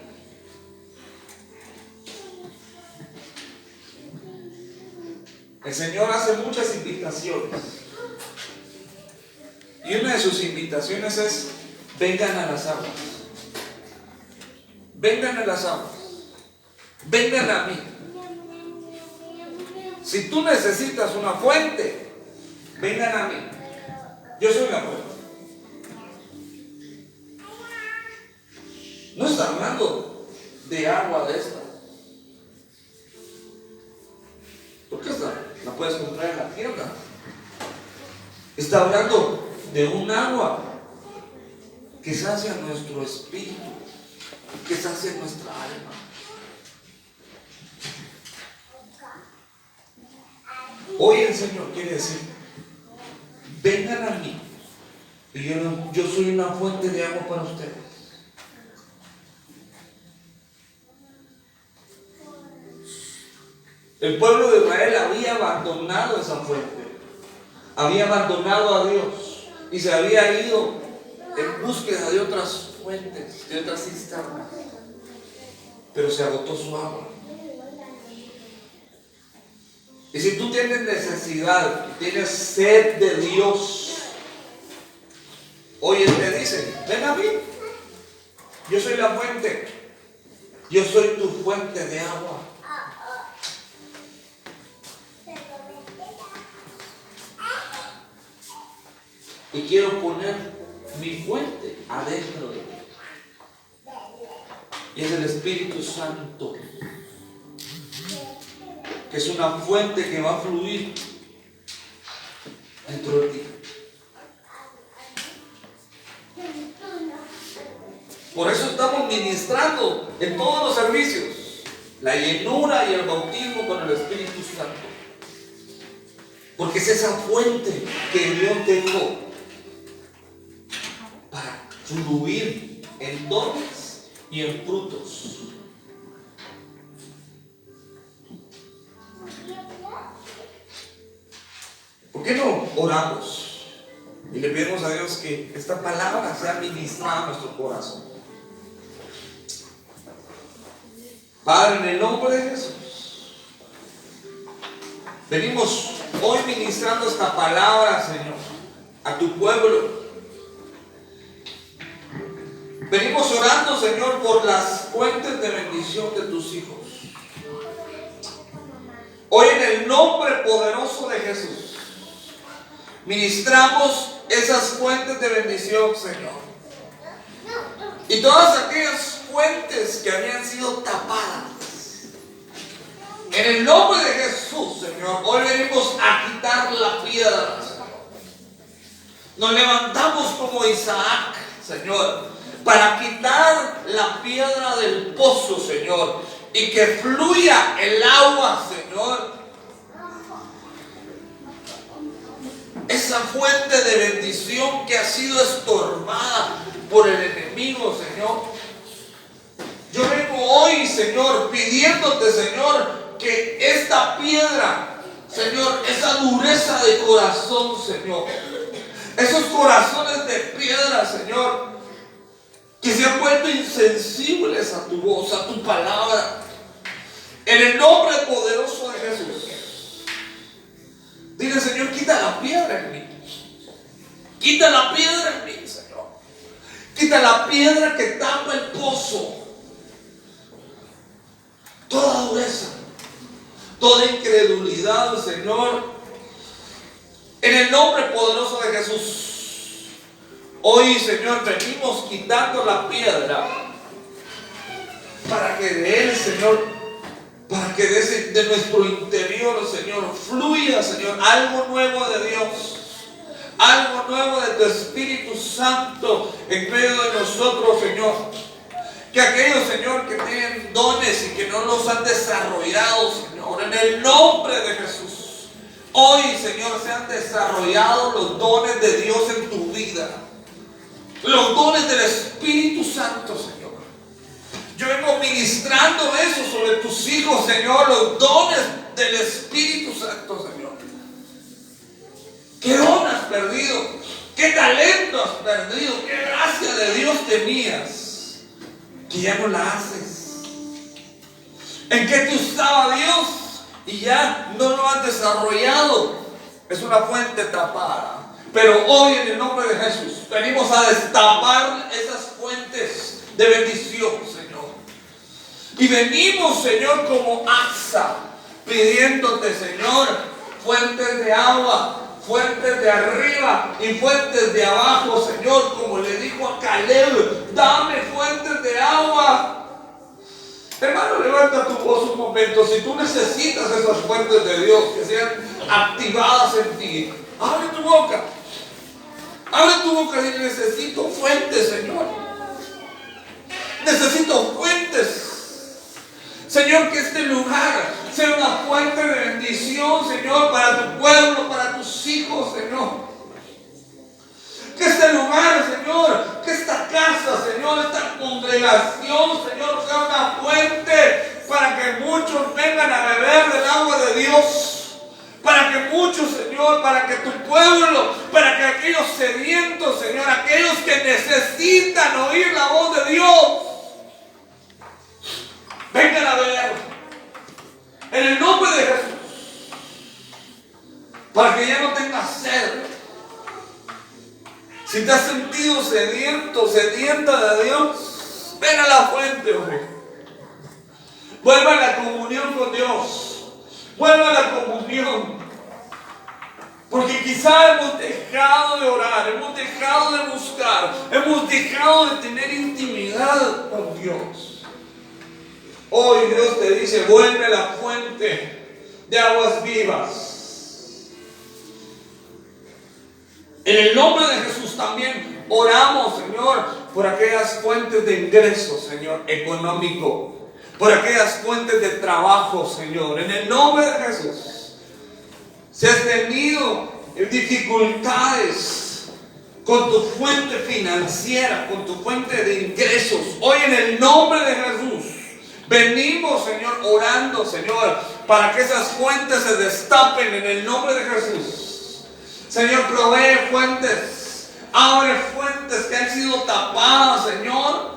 El Señor hace muchas invitaciones, y una de sus invitaciones es: vengan a las aguas, vengan a las aguas, vengan a mí. Si tú necesitas una fuente, vengan a mí. Yo soy la fuente. No está hablando de agua de esta, porque esta la puedes comprar en la tienda. Está hablando de un agua que sacia nuestro espíritu, que sacia nuestra alma. Hoy el Señor quiere decir: vengan a mí, y yo soy una fuente de agua para ustedes. El pueblo de Israel había abandonado esa fuente, había abandonado a Dios y se había ido en búsqueda de otras fuentes, de otras cisternas, pero se agotó su agua. Y si tú tienes necesidad, tienes sed de Dios, hoy Él te dice: ven a mí, yo soy la fuente, yo soy tu fuente de agua. Y quiero poner mi fuente adentro de mí. Y es el Espíritu Santo, que es una fuente que va a fluir dentro de ti. Por eso estamos ministrando en todos los servicios la llenura y el bautismo con el Espíritu Santo, porque es esa fuente que Dios dejó para fluir en dones y en frutos. ¿Por qué no oramos Y le pedimos a Dios que esta palabra sea ministrada a nuestro corazón. Padre, en el nombre de Jesús, venimos hoy ministrando esta palabra, Señor, a tu pueblo. Venimos orando, Señor, por las fuentes de bendición de tus hijos. Hoy en el nombre poderoso de Jesús, ministramos esas fuentes de bendición, Señor. Y todas aquellas fuentes que habían sido tapadas. En el nombre de Jesús, Señor, hoy venimos a quitar la piedra, Señor. Nos levantamos como Isaac, Señor, para quitar la piedra del pozo, Señor, y que fluya el agua, Señor. Esa fuente de bendición que ha sido estorbada por el enemigo, Señor. Yo vengo hoy, Señor, pidiéndote, Señor, que esta piedra, Señor, esa dureza de corazón, Señor, esos corazones de piedra, Señor, que se han vuelto insensibles a tu voz, a tu palabra, en el nombre poderoso de Jesús. Dile, Señor, quita la piedra en mí. Quita la piedra en mí, Señor. Quita la piedra que tapa el pozo. Toda dureza, toda incredulidad, Señor, en el nombre poderoso de Jesús. Hoy, Señor, venimos quitando la piedra para que de Él, Señor, para que de nuestro interior, Señor, fluya, Señor, algo nuevo de Dios, algo nuevo de tu Espíritu Santo en medio de nosotros, Señor. Que aquellos, Señor, que tienen dones y que no los han desarrollado, Señor, en el nombre de Jesús, hoy, Señor, se han desarrollado los dones de Dios en tu vida, los dones del Espíritu Santo, Señor. Yo vengo ministrando eso sobre tus hijos, Señor, los dones del Espíritu Santo, Señor. ¿Qué don has perdido? ¿Qué talento has perdido? ¿Qué gracia de Dios tenías que ya no la haces? ¿En qué te usaba Dios y ya no lo has desarrollado? Es una fuente tapada. Pero hoy, en el nombre de Jesús, venimos a destapar esas fuentes de bendición, Señor. Y venimos, Señor, como Asa, pidiéndote, Señor, fuentes de agua, fuentes de arriba y fuentes de abajo, Señor, como le dijo a Caleb, dame fuentes de agua. Hermano, levanta tu voz un momento. Si tú necesitas esas fuentes de Dios que sean activadas en ti, abre tu boca. Abre tu boca y necesito fuentes, Señor. Necesito fuentes. Señor, que este lugar sea una fuente de bendición, Señor, para tu pueblo, para tus hijos, Señor. Que este lugar, Señor, que esta casa, Señor, esta congregación, Señor, sea una fuente para que muchos vengan a beber del agua de Dios. Para que muchos, Señor, para que tu pueblo, para que aquellos sedientos, Señor, aquellos que necesitan oír la voz de Dios, vengan a beber en el nombre de Jesús, para que ya no tengas sed. Si te has sentido sediento, sedienta de Dios, ven a la fuente hoy. Vuelva a la comunión con Dios. Vuelva a la comunión. Porque quizá hemos dejado de orar, hemos dejado de buscar, hemos dejado de tener intimidad con Dios. Hoy Dios te dice, vuelve a la fuente de aguas vivas. En el nombre de Jesús también oramos, Señor, por aquellas fuentes de ingresos, Señor, económico, por aquellas fuentes de trabajo, Señor, en el nombre de Jesús. Si has tenido dificultades con tu fuente financiera, con tu fuente de ingresos, hoy en el nombre de Jesús venimos, Señor, orando, Señor, para que esas fuentes se destapen en el nombre de Jesús. Señor, provee fuentes, abre fuentes que han sido tapadas, Señor,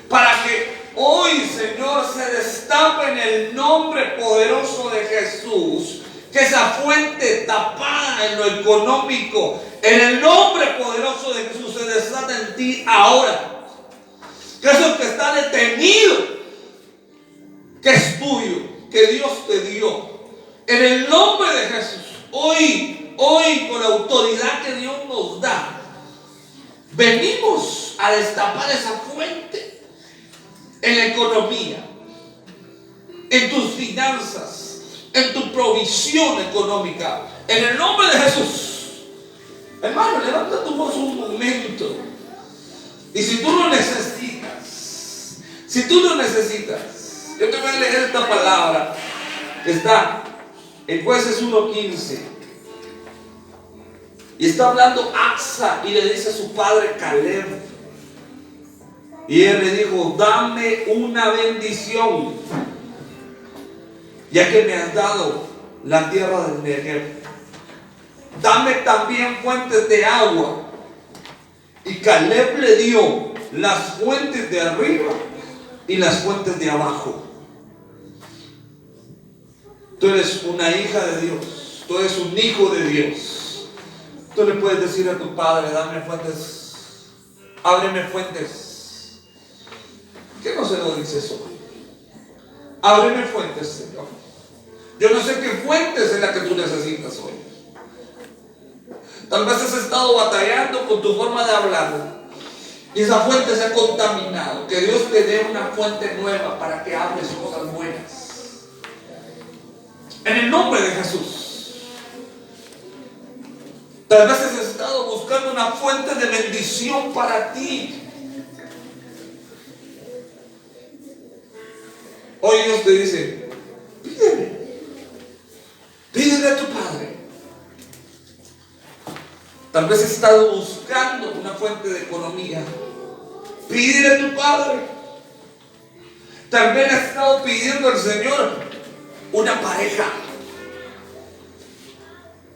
para que hoy, Señor, se destape en el nombre poderoso de Jesús. Que esa fuente tapada en lo económico, en el nombre poderoso de Jesús, se desata en ti ahora. Que eso que está detenido, que es tuyo, que Dios te dio, en el nombre de Jesús, hoy con la autoridad que Dios nos da, venimos a destapar esa fuente en la economía, en tus finanzas, en tu provisión económica, en el nombre de Jesús. Hermano, levanta tu voz un momento. Y si tú lo necesitas, yo te voy a leer esta palabra que está en Jueces 1:15. Y está hablando Asa y le dice a su padre Caleb. Y él le dijo: dame una bendición, ya que me has dado la tierra del Negev. Dame también fuentes de agua. Y Caleb le dio las fuentes de arriba y las fuentes de abajo. Tú eres una hija de Dios, tú eres un hijo de Dios. Tú le puedes decir a tu padre: dame fuentes, ábreme fuentes. ¿Qué no se lo dices hoy? Ábreme fuentes, Señor. Yo no sé qué fuentes es la que tú necesitas hoy. Tal vez has estado batallando con tu forma de hablar y esa fuente se ha contaminado. Que Dios te dé una fuente nueva para que hables cosas buenas. En el nombre de Jesús. Tal vez has estado buscando una fuente de bendición para ti. Hoy Dios te dice: pídele a tu Padre. Tal vez has estado buscando una fuente de economía. Pídele a tu Padre. Tal vez has estado pidiendo al Señor una pareja.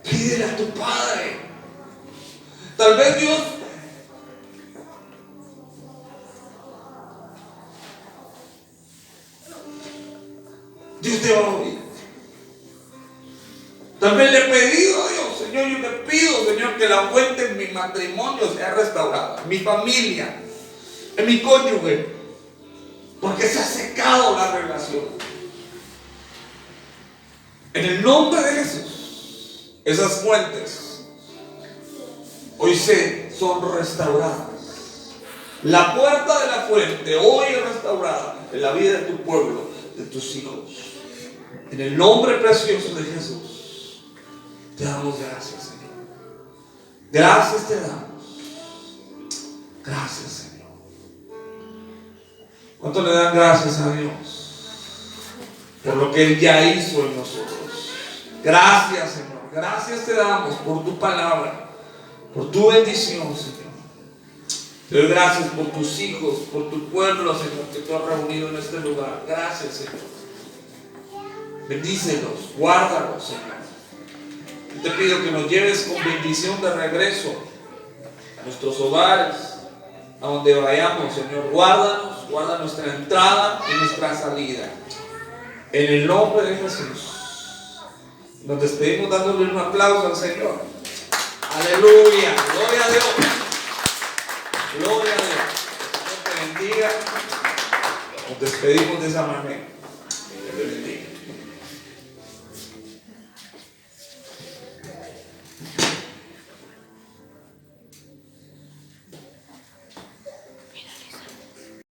Pídele a tu Padre. Tal vez Dios te va a oír. Tal vez le he pedido a Dios: Señor, yo te pido, Señor, que la fuente en mi matrimonio sea restaurada, en mi familia, en mi cónyuge, porque se ha secado la relación. En el nombre de Jesús, esas fuentes hoy son restauradas. La puerta de la fuente hoy es restaurada en la vida de tu pueblo, de tus hijos. En el nombre precioso de Jesús, te damos gracias, Señor. Gracias te damos. Gracias, Señor. ¿Cuánto le dan gracias a Dios por lo que Él ya hizo en nosotros? Gracias, Señor. Gracias te damos por tu palabra, por tu bendición, Señor. Te doy gracias por tus hijos, por tu pueblo, Señor, que tú has reunido en este lugar. Gracias, Señor. Bendícelos, guárdalos, Señor. Te pido que nos lleves con bendición de regreso a nuestros hogares, a donde vayamos, Señor. Guárdanos, guarda nuestra entrada y nuestra salida. En el nombre de Jesús. Nos despedimos dándole un aplauso al Señor. Aleluya, gloria a Dios. Gloria a Dios. Que Dios te bendiga. Nos despedimos de esa manera.